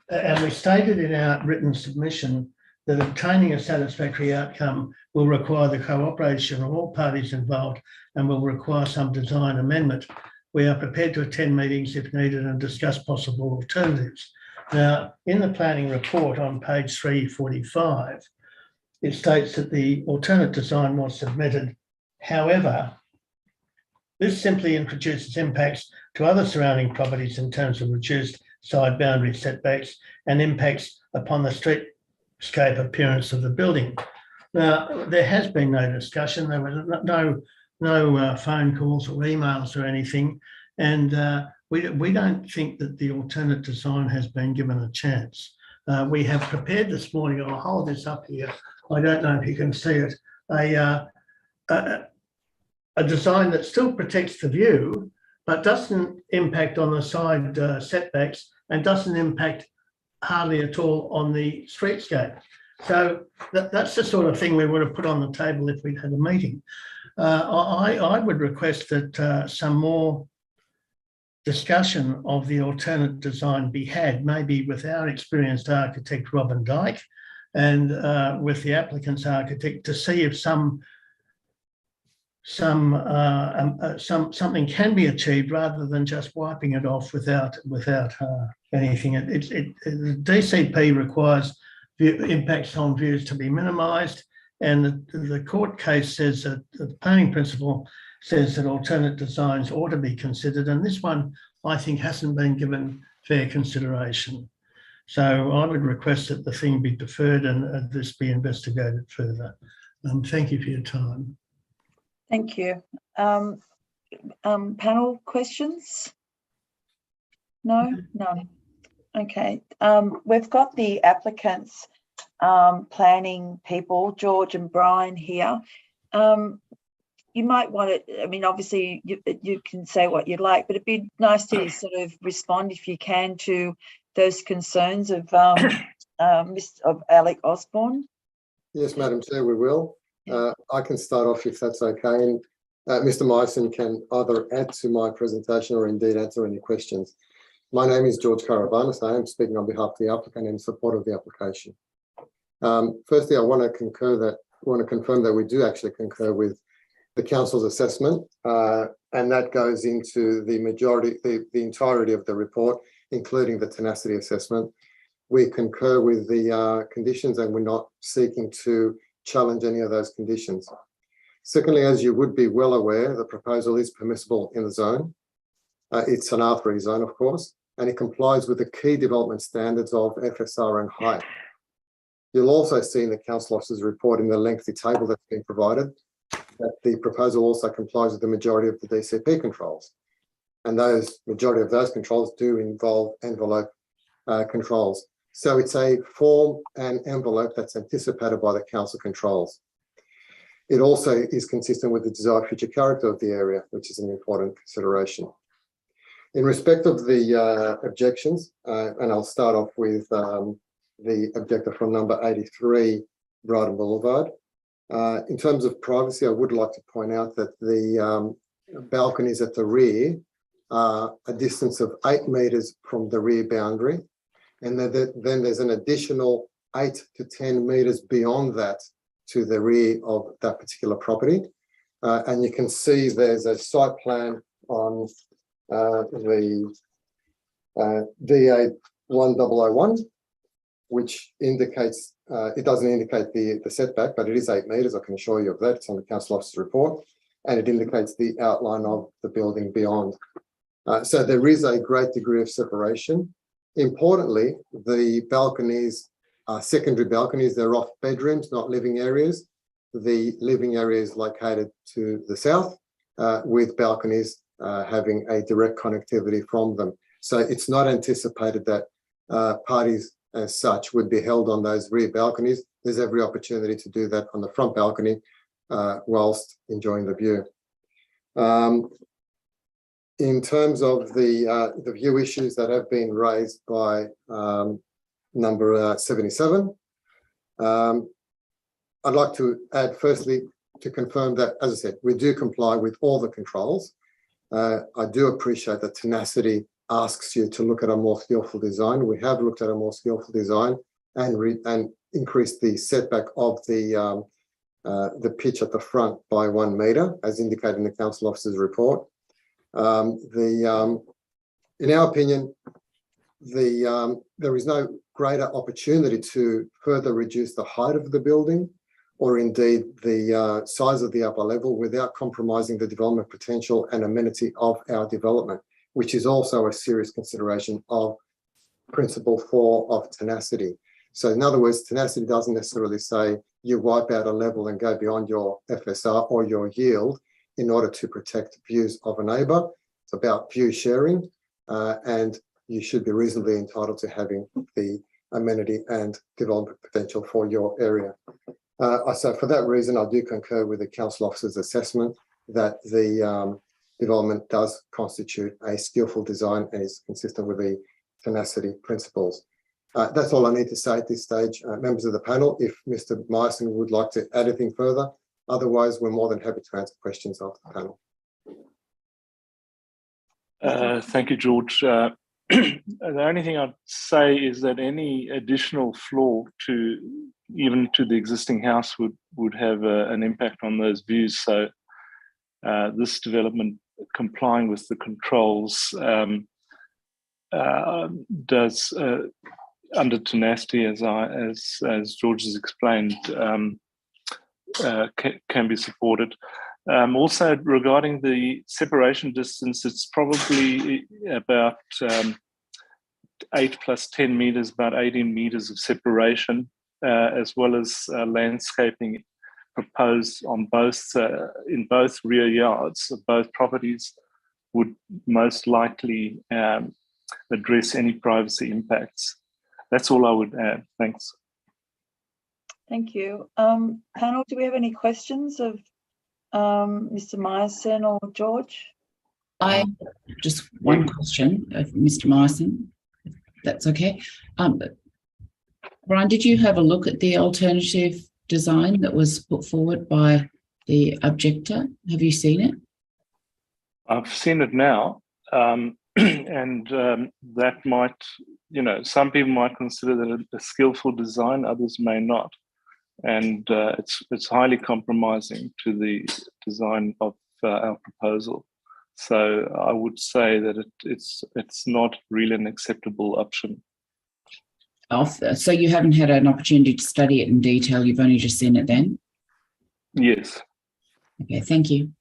And we stated in our written submission that obtaining a satisfactory outcome will require the cooperation of all parties involved and will require some design amendment. We are prepared to attend meetings if needed and discuss possible alternatives. Now, in the planning report on page 345, it states that the alternate design was submitted. However, this simply introduces impacts to other surrounding properties in terms of reduced side boundary setbacks and impacts upon the streetscape appearance of the building. Now, there has been no discussion. There was no phone calls or emails or anything. And we don't think that the alternate design has been given a chance. We have prepared this morning, I'll hold this up here, I don't know if you can see it, a design that still protects the view, but doesn't impact on the side setbacks and doesn't impact hardly at all on the streetscape. So that's the sort of thing we would have put on the table if we'd had a meeting. I would request that some more discussion of the alternate design be had, maybe with our experienced architect, Robin Dyke, and with the applicant's architect, to see if something can be achieved rather than just wiping it off without anything. The DCP requires impacts on views to be minimised, and the court case says that the planning principle says that alternate designs ought to be considered, and this one I think hasn't been given fair consideration. So I would request that the thing be deferred and this be investigated further. Thank you for your time. Thank you. Panel questions? No? None. Okay. We've got the applicants, planning people, George and Brian here. You might want to, I mean, obviously you can say what you'd like, but it'd be nice to sort of respond, if you can, to those concerns of Alec Osborne. Yes, Madam Chair, we will. I can start off if that's okay. And Mr. Myson can either add to my presentation or indeed answer any questions. My name is George Karavanis. I am speaking on behalf of the applicant in support of the application. Firstly, I want to confirm that we do actually concur with the council's assessment, and that goes into the entirety of the report, including the tenacity assessment. We concur with the conditions, and we're not seeking to challenge any of those conditions. Secondly, as you would be well aware, the proposal is permissible in the zone. It's an R3 zone, of course, and it complies with the key development standards of FSR and height. You'll also see in the council officer's report, in the lengthy table that's been provided, that the proposal also complies with the majority of the DCP controls. And majority of those controls do involve envelope controls. So it's a form and envelope that's anticipated by the council controls. It also is consistent with the desired future character of the area, which is an important consideration. In respect of the objections, and I'll start off with the objector from number 83, Brighton Boulevard. In terms of privacy, I would like to point out that the balconies at the rear are a distance of 8 metres from the rear boundary. And then there's an additional 8 to 10 metres beyond that to the rear of that particular property. And you can see there's a site plan on the DA 1001, which indicates, it doesn't indicate the setback, but it is 8 metres, I can assure you of that. It's on the council officer's report, and it indicates the outline of the building beyond. So there is a great degree of separation. Importantly, the balconies are secondary balconies. They're off bedrooms, not living areas. The living area is located to the south, with balconies having a direct connectivity from them. So it's not anticipated that parties as such would be held on those rear balconies. There's every opportunity to do that on the front balcony whilst enjoying the view. In terms of the view issues that have been raised by number 77, I'd like to add firstly to confirm that, as I said, we do comply with all the controls. I do appreciate that tenacity asks you to look at a more skillful design. We have looked at a more skillful design and increased the setback of the pitch at the front by 1 metre, as indicated in the council officer's report. In our opinion, there is no greater opportunity to further reduce the height of the building, or indeed the size of the upper level, without compromising the development potential and amenity of our development, which is also a serious consideration of principle 4 of tenacity. So in other words, tenacity doesn't necessarily say you wipe out a level and go beyond your FSR or your yield in order to protect views of a neighbour. It's about view sharing, and you should be reasonably entitled to having the amenity and development potential for your area. So for that reason, I do concur with the council officer's assessment that the development does constitute a skillful design and is consistent with the tenacity principles. That's all I need to say at this stage. Members of the panel, if Mr. Myson would like to add anything further, otherwise we're more than happy to answer questions of the panel. Thank you, George. The only thing I'd say is that any additional floor even to the existing house would have an impact on those views. So this development, complying with the controls, does under tenacity, as George has explained, can be supported. Also, regarding the separation distance, it's probably about 8 plus 10 meters, about 18 meters of separation, as well as landscaping proposed on both in both rear yards of both properties would most likely address any privacy impacts. That's all I would add. Thanks. Thank you. Panel, do we have any questions of Mr. Myerson or George? I just one question of Mr. Myerson, if that's okay. Brian, did you have a look at the alternative design that was put forward by the objector? Have you seen it? I've seen it now, and that might, some people might consider that a skillful design, others may not, and it's highly compromising to the design of our proposal. So I would say that it's not really an acceptable option. So you haven't had an opportunity to study it in detail, you've only just seen it then? Yes. Okay, thank you.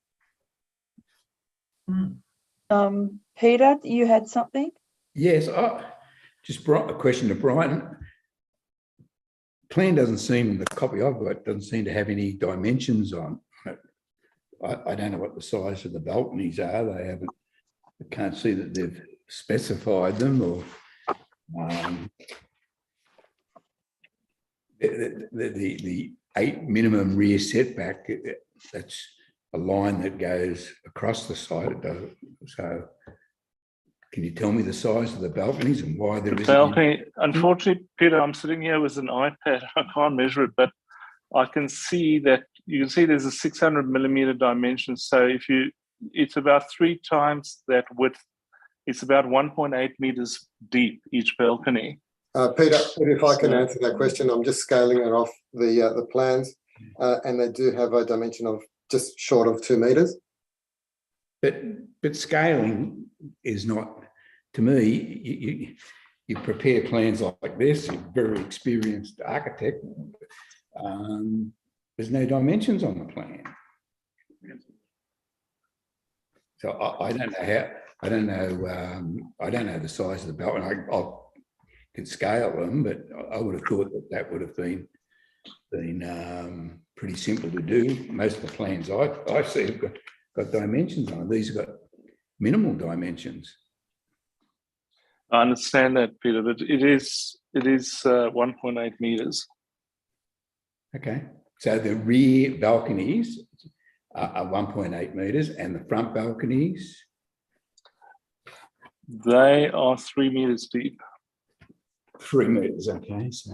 Peter, you had something? Yes, just brought a question to Brian. Plan doesn't seem, the copy I've got doesn't seem to have any dimensions on it. I don't know what the size of the balconies are. They haven't, I can't see that they've specified them, or the 8 minimum rear setback, that's a line that goes across the site. It does. So can you tell me the size of the balconies and why there isn't? Balcony, unfortunately, Peter, I'm sitting here with an iPad. I can't measure it, but I can see that you can see there's a 600 millimeter dimension. So it's about 3 times that width. It's about 1.8 meters deep, each balcony. Peter, if I can answer that question, I'm just scaling it off the plans, and they do have a dimension of just short of 2 meters. But scaling is not, to me, you prepare plans like this, you're a very experienced architect. There's no dimensions on the plan. So I don't know how, I don't know the size of the balcony. I could scale them, but I would have thought that would have been pretty simple to do. Most of the plans I see have got dimensions on them. These have got minimal dimensions. I understand that, Peter, but it is 1.8 meters. Okay, so the rear balconies are 1.8 meters, and the front balconies? They are 3 meters deep. 3 meters, okay, so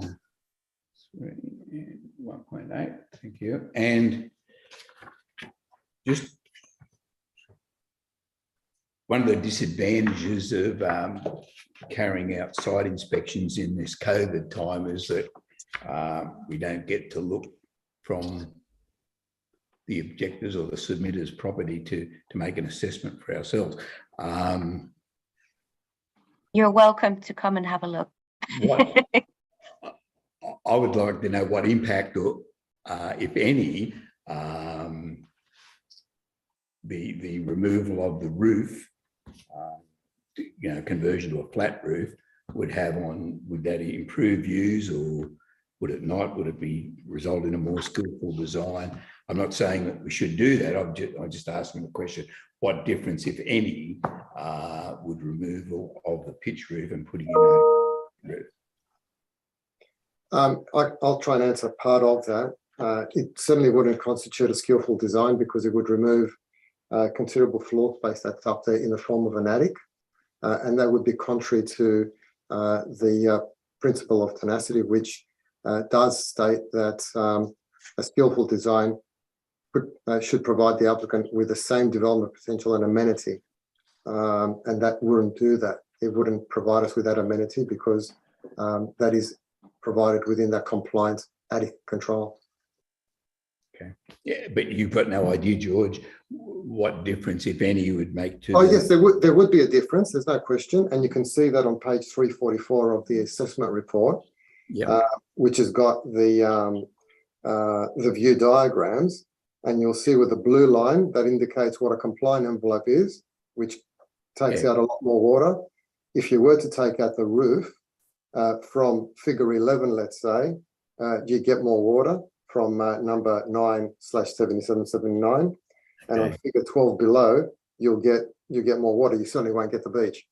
1.8, thank you. And just one of the disadvantages of carrying out site inspections in this COVID time is that we don't get to look from the objectors or the submitters' property to make an assessment for ourselves. You're welcome to come and have a look. I would like to know what impact, or if any, the removal of the roof, conversion to a flat roof would have on, would that improve views, or would it not? Would it be result in a more skillful design? I'm not saying that we should do that. I'm just asking the question, what difference, if any, would removal of the pitch roof and putting in a roof? I'll try and answer part of that. It certainly wouldn't constitute a skillful design because it would remove considerable floor space that's up there in the form of an attic. And that would be contrary to the principle of tenacity, which does state that a skillful design should provide the applicant with the same development potential and amenity. And that wouldn't do that. It wouldn't provide us with that amenity because that is provided within that compliant attic control. Okay. Yeah, but you've got no idea, George, what difference, if any, you would make to. Oh, yes, there would be a difference. There's no question, and you can see that on page 344 of the assessment report, which has got the view diagrams, and you'll see with the blue line that indicates what a compliant envelope is, which takes out a lot more water, if you were to take out the roof from figure 11, let's say, you get more water from number 9/7779, and on figure 12 below, you'll get more water. You certainly won't get the beach.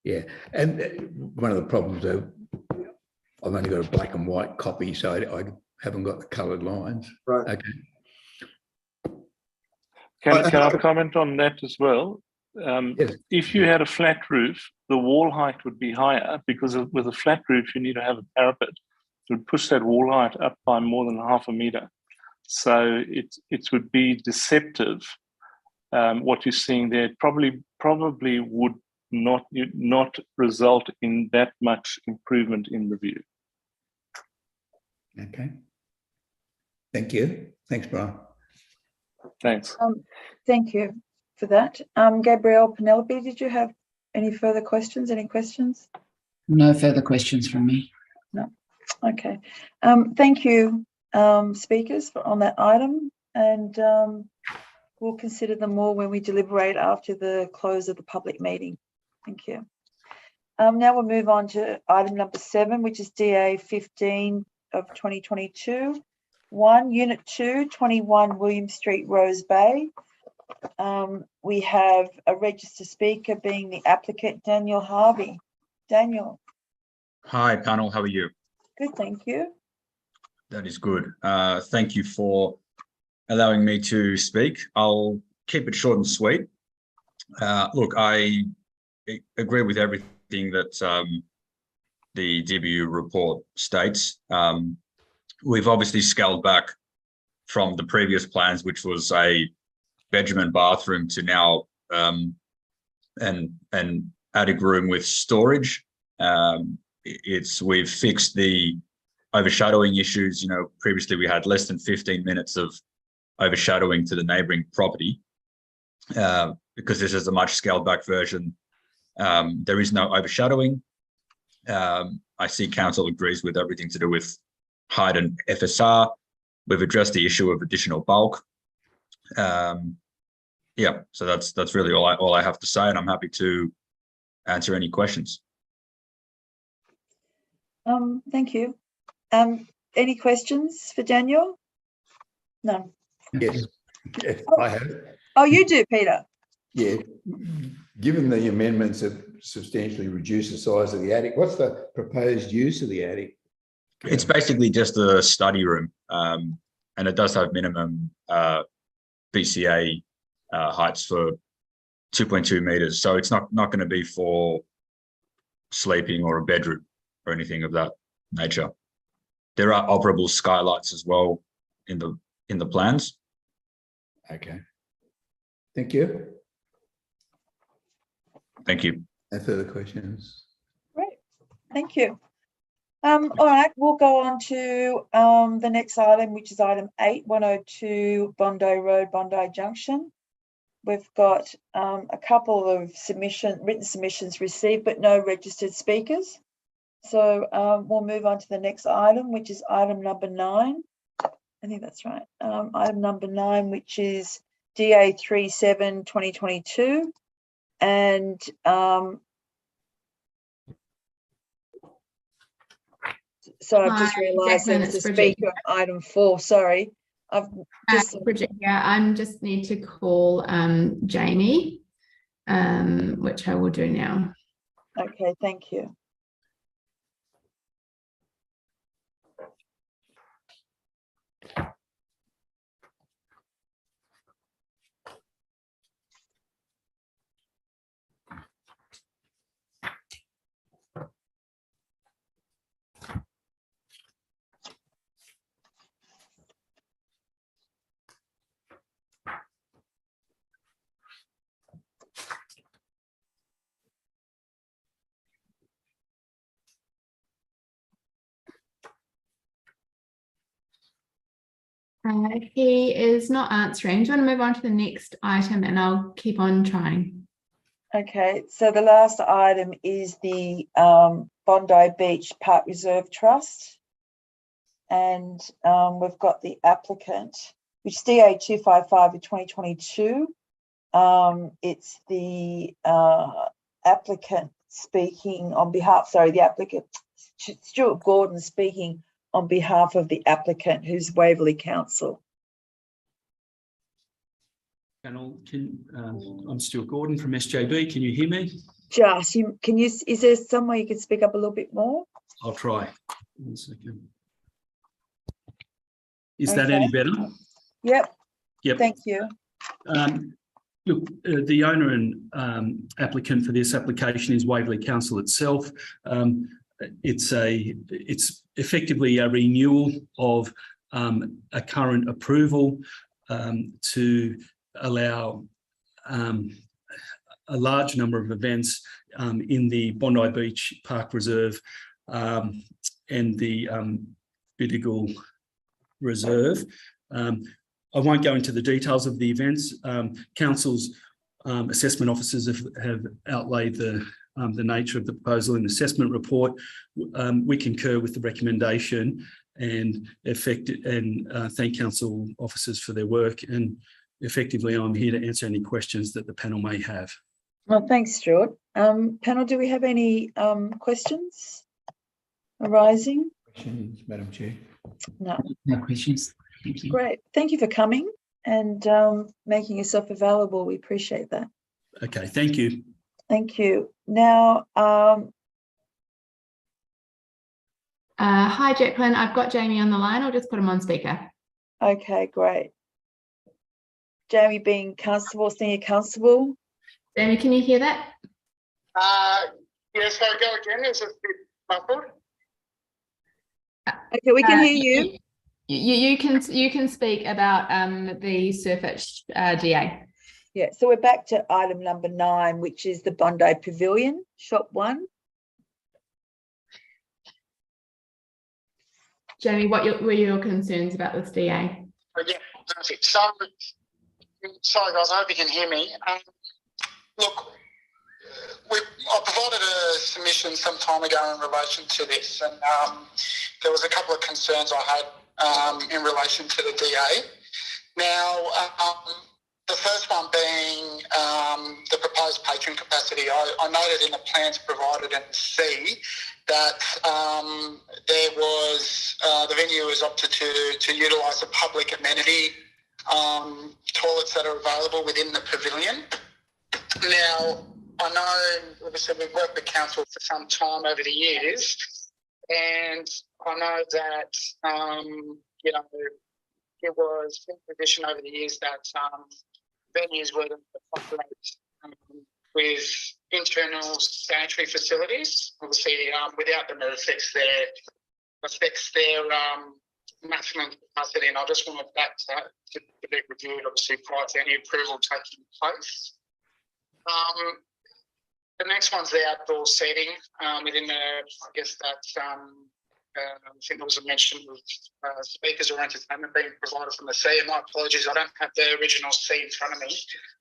Yeah, and one of the problems, though, I've only got a black and white copy, so I haven't got the coloured lines. Right. Okay. Can I comment on that as well? Yes. If you had a flat roof, the wall height would be higher because with a flat roof, you need to have a parapet. It would push that wall height up by more than half a metre. So it would be deceptive. What you're seeing there probably would not result in that much improvement in the view. Okay. Thank you. Thanks, Brian. Thanks. Thank you for that. Gabrielle, Penelope, did you have any further questions? Any questions? No further questions from me. No. Okay. Thank you, speakers, on that item, and we'll consider them more when we deliberate after the close of the public meeting. Thank you. Now we'll move on to item number 7, which is DA 15 of 2022. 1, Unit 2, 21 William Street, Rose Bay. We have a registered speaker being the applicant, Daniel Harvey. Daniel. Hi, panel. How are you? Good, thank you. That is good. Thank you for allowing me to speak. I'll keep it short and sweet. Look, I agree with everything that the DBU report states. We've obviously scaled back from the previous plans, which was a bedroom and bathroom, to now an attic room with storage. We've fixed the overshadowing issues. You know, previously we had less than 15 minutes of overshadowing to the neighboring property. Because this is a much scaled back version, there is no overshadowing. I see council agrees with everything to do with height and FSR. We've addressed the issue of additional bulk. Yeah, so that's really all I have to say, and I'm happy to answer any questions. Thank you. Any questions for Daniel? No. Yes, yes, I have. Oh, you do, Peter. Yeah. Given the amendments have substantially reduced the size of the attic, what's the proposed use of the attic? It's basically just a study room, and it does have minimum BCA heights for 2.2 meters. So it's not going to be for sleeping or a bedroom or anything of that nature. There are operable skylights as well in the plans. Okay. Thank you. Thank you. No further questions. Great. Thank you. All right, we'll go on to the next item, which is item 8, 102 Bondi Road, Bondi Junction. We've got a couple of written submissions received, but no registered speakers. So we'll move on to the next item, which is item number 9. I think that's right. Item number 9, which is DA 37 2022. And so I've just realised there's a speaker on item 4. Sorry, I've just Bridget. Yeah, I just need to call Jamie, which I will do now. Okay, thank you. He is not answering. Do you want to move on to the next item and I'll keep on trying? Okay, so the last item is the Bondi Beach Park Reserve Trust. And we've got the applicant, which is DA 255 of 2022. It's the applicant speaking on behalf, sorry, the applicant, Stuart Gordon speaking on behalf of the applicant, who's Waverley Council. Panel, I'm Stuart Gordon from SJB. Can you hear me? Josh, is there some way you could speak up a little bit more? I'll try. 1 second. Is that any better? Yep. Yep. Thank you. Look, the owner and applicant for this application is Waverley Council itself. It's effectively a renewal of a current approval to allow a large number of events in the Bondi Beach Park Reserve and the Biddigal Reserve. I won't go into the details of the events. Council's assessment officers have outlaid the nature of the proposal in the assessment report. We concur with the recommendation and thank council officers for their work. And effectively, I'm here to answer any questions that the panel may have. Well, thanks, Stuart. Panel, do we have any questions arising? Questions, Madam Chair? No. No questions. Thank you. Great. Thank you for coming and making yourself available. We appreciate that. Okay, thank you. Thank you. Now, hi, Jacqueline. I've got Jamie on the line. I'll just put him on speaker. okay, great. Jamie being Constable, Senior Constable. Jamie, can you hear that? Yes, I'll go again. Is it a bit muffled? Okay, we can hear you. You can speak about the Surfetch DA. Yeah, so we're back to item number 9, which is the Bondi Pavilion, Shop 1. Jamie, what were your concerns about this DA? Oh, yeah, perfect. So, sorry guys, I hope you can hear me. Look, I provided a submission some time ago in relation to this, and there was a couple of concerns I had in relation to the DA. Now, the first one being the proposed patron capacity. I noted in the plans provided in C that there was the venue was opted to utilise the public amenity toilets that are available within the pavilion. Now, I know, obviously, we've worked with council for some time over the years, and I know that, you know, it was in position over the years that venues were populated with internal sanitary facilities. Obviously, without them, it affects their maximum capacity, and I just wanted that to be reviewed, obviously, prior to any approval taking place. The next one's the outdoor seating within the, I guess that, I think there was a mention of speakers or entertainment being provided from the C, and my apologies, I don't have the original C in front of me.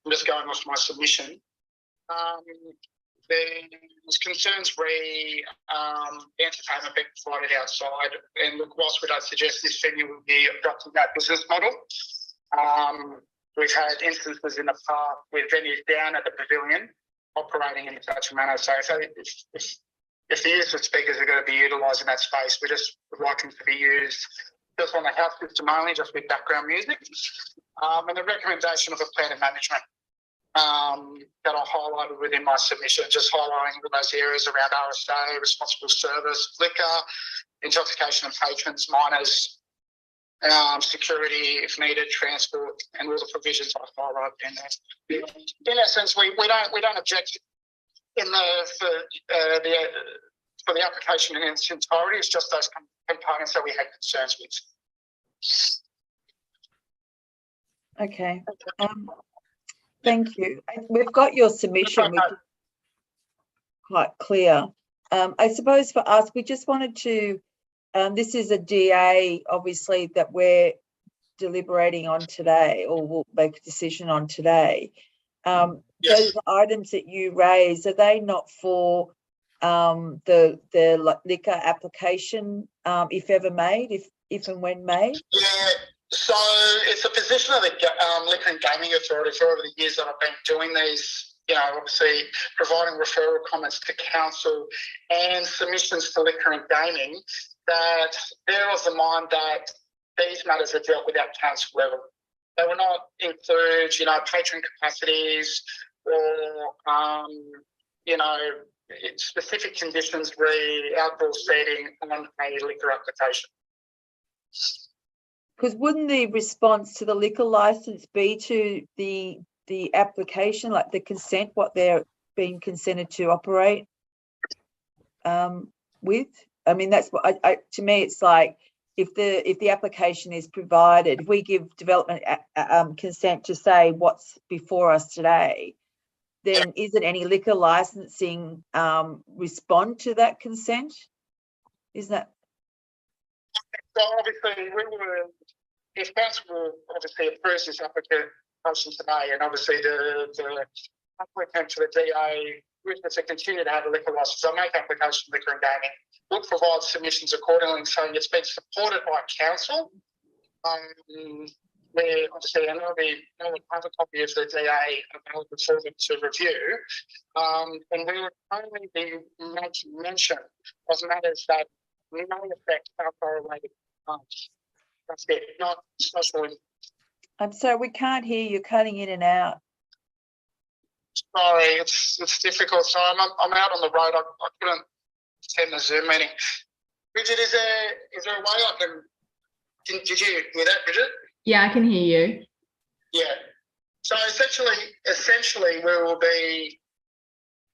I'm just going off my submission. There's concerns re the entertainment being provided outside, and look, whilst we don't suggest this venue will be adopting that business model, we've had instances in the past with venues down at the pavilion operating in such a manner. So if the use of speakers are going to be utilising that space, we just would like them to be used just on the house system only, just with background music. And the recommendation of a plan of management that I highlighted within my submission, just highlighting those areas around RSA, responsible service, liquor, intoxication of patrons, minors, security if needed, transport, and all the provisions I highlighted in there. In essence, we don't object for the application in its entirety. It's just those components that we had concerns with. Okay. Thank you. We've got your submission, which is quite clear. I suppose for us, we just wanted to, this is a DA, obviously, that we're deliberating on today, or we'll make a decision on today. Those items that you raise, are they not for the liquor application, if ever made, if and when made? Yeah, so it's a position of the Liquor and Gaming Authority for over the years that I've been doing these obviously providing referral comments to council and submissions to liquor and gaming, that they're of the mind that these matters are dealt with at council level. They will not include, patron capacities or, specific conditions re outdoor seating on a liquor application. Because wouldn't the response to the liquor license be to the application, like the consent, what they're being consented to operate with? I mean, that's what to me, it's like if the application is provided, if we give development consent to say what's before us today, then isn't any liquor licensing respond to that consent? Isn't that? So obviously, if council obviously approves this application today, and obviously the applicant to the DA wishes to continue to have a liquor license, they'll make application for liquor and gaming. We'll provide submissions accordingly, saying it's been supported by council. Where obviously another have a copy of the DA available for them to review, and we would only be making mention of matters that may affect alcohol-related harms. That's it, not social. I'm sorry, we can't hear you. Cutting in and out. Sorry, it's difficult. So I'm out on the road. I couldn't attend the Zoom meeting. Bridget, is there a way I can? Did you hear that, Bridget? Yeah, I can hear you. Yeah. So essentially, we will be.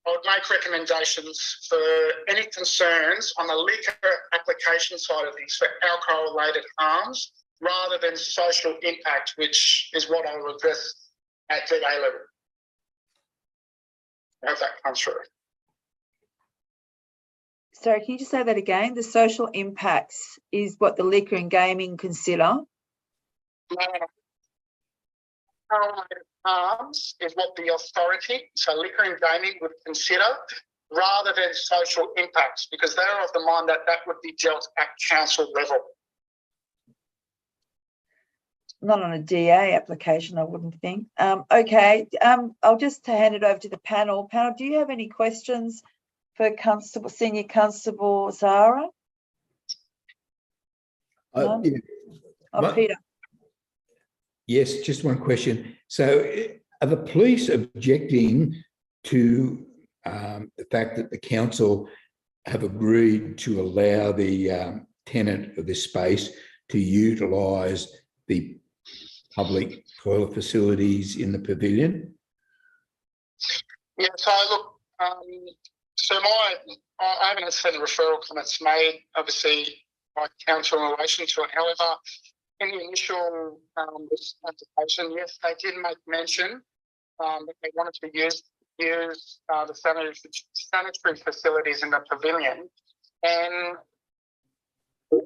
I would make recommendations for any concerns on the liquor application side of things for alcohol-related harms, rather than social impact, which is what I will address at DA level. I hope that comes through. Sorry, can you just say that again? The social impacts is what the liquor and gaming consider? Harms is what the authority, so liquor and gaming, would consider, rather than social impacts, because they're of the mind that that would be dealt at council level. Not on a DA application, I wouldn't think. Okay, I'll just hand it over to the panel. Panel, do you have any questions for Senior Constable Zara? No? Peter. Yes, just one question. So are the police objecting to the fact that the council have agreed to allow the tenant of this space to utilise the public toilet facilities in the pavilion? Yeah, so look, I haven't seen the referral comments made, obviously, by council in relation to it. However, in the initial application, yes, they did make mention that they wanted to use the sanitary facilities in the pavilion, and the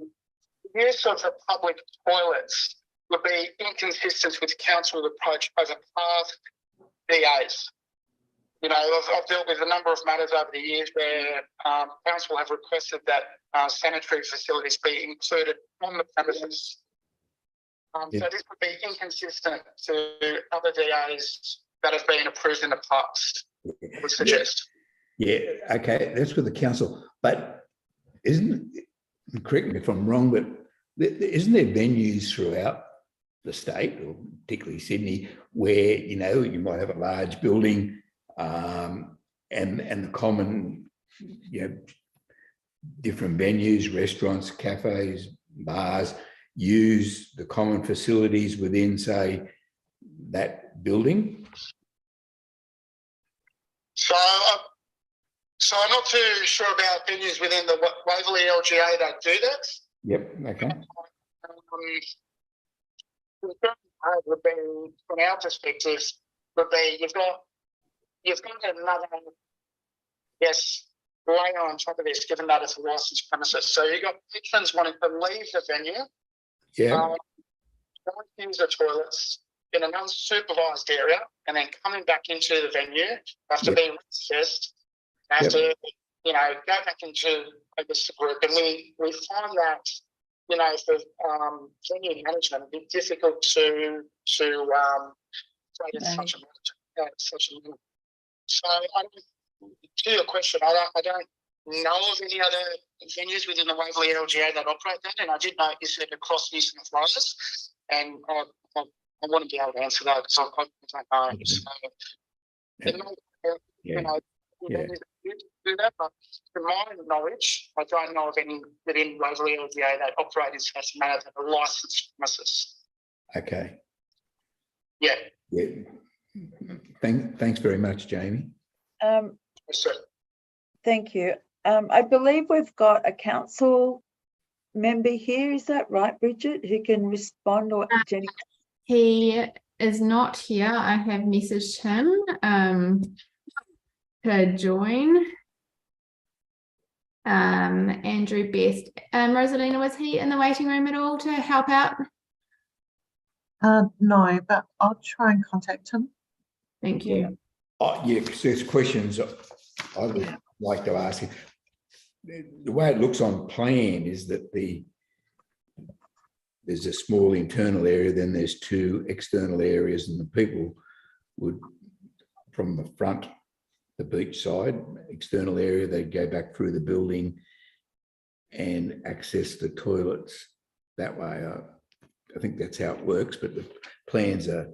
use of the public toilets would be inconsistent with council approach over past DAs. I've dealt with a number of matters over the years where council have requested that sanitary facilities be included on the premises. So this would be inconsistent to other DAs that have been approved in the past, I would suggest. Yeah, okay, that's with the council. But correct me if I'm wrong, but isn't there venues throughout the state, or particularly Sydney, where, you might have a large building and the common, different venues, restaurants, cafes, bars, use the common facilities within, say, that building? So I'm not too sure about venues within the Waverley LGA that do that. Yep, okay. Would be, from our perspective, would be you've got another, layer on top of this, given that it's a licensed premises. So you've got patrons wanting to leave the venue, going to use the toilets in an unsupervised area, and then coming back into the venue, have to be recessed, have to, go back into, the group. And we find that, for venue management, it'd be difficult to create such a So to your question, I don't know of any other venues within the Waverley LGA that operate that, and I did know you said across New South Wales, and I want to be able to answer that because I don't know. So, you know, do that, but to my knowledge, I don't know of any within Waverley LGA that operate in such a manner that are licensed premises. Okay. Yeah. Thanks very much, Jamie. Yes, sir. Thank you. I believe we've got a council member here. Is that right, Bridget, who can respond, or Jenny? He is not here. I have messaged him to join. Andrew Best. Rosalina, was he in the waiting room at all to help out? No, but I'll try and contact him. Thank you. Yeah, because there's questions I would like to ask you. The way it looks on plan is that there's a small internal area, then there's two external areas, and the people would, from the front, the beach side, external area, they'd go back through the building and access the toilets that way. I think that's how it works, but the plans are,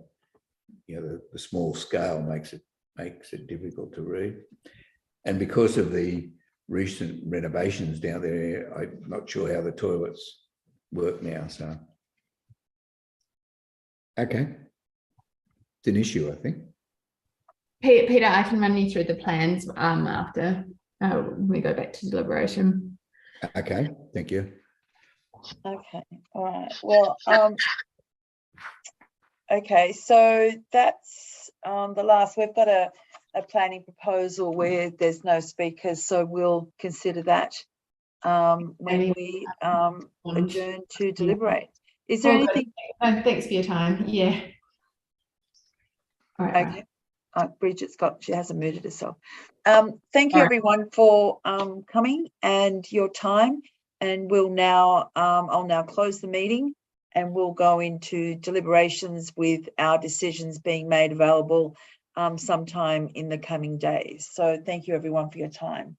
you know, the small scale makes it difficult to read. And because of the recent renovations down there, I'm not sure how the toilets work now. So, okay, it's an issue, I think. Peter, I can run you through the plans after we go back to deliberation. Okay, thank you. Okay, all right. Well, okay, so that's the last. We've got a planning proposal where there's no speakers, so we'll consider that when we adjourn to deliberate. Is there anything? Thanks for your time. Yeah. All right. Okay. Bridget's she hasn't muted herself. Thank you everyone for coming and your time. And we'll now, I'll now close the meeting and we'll go into deliberations with our decisions being made available sometime in the coming days. So thank you everyone for your time.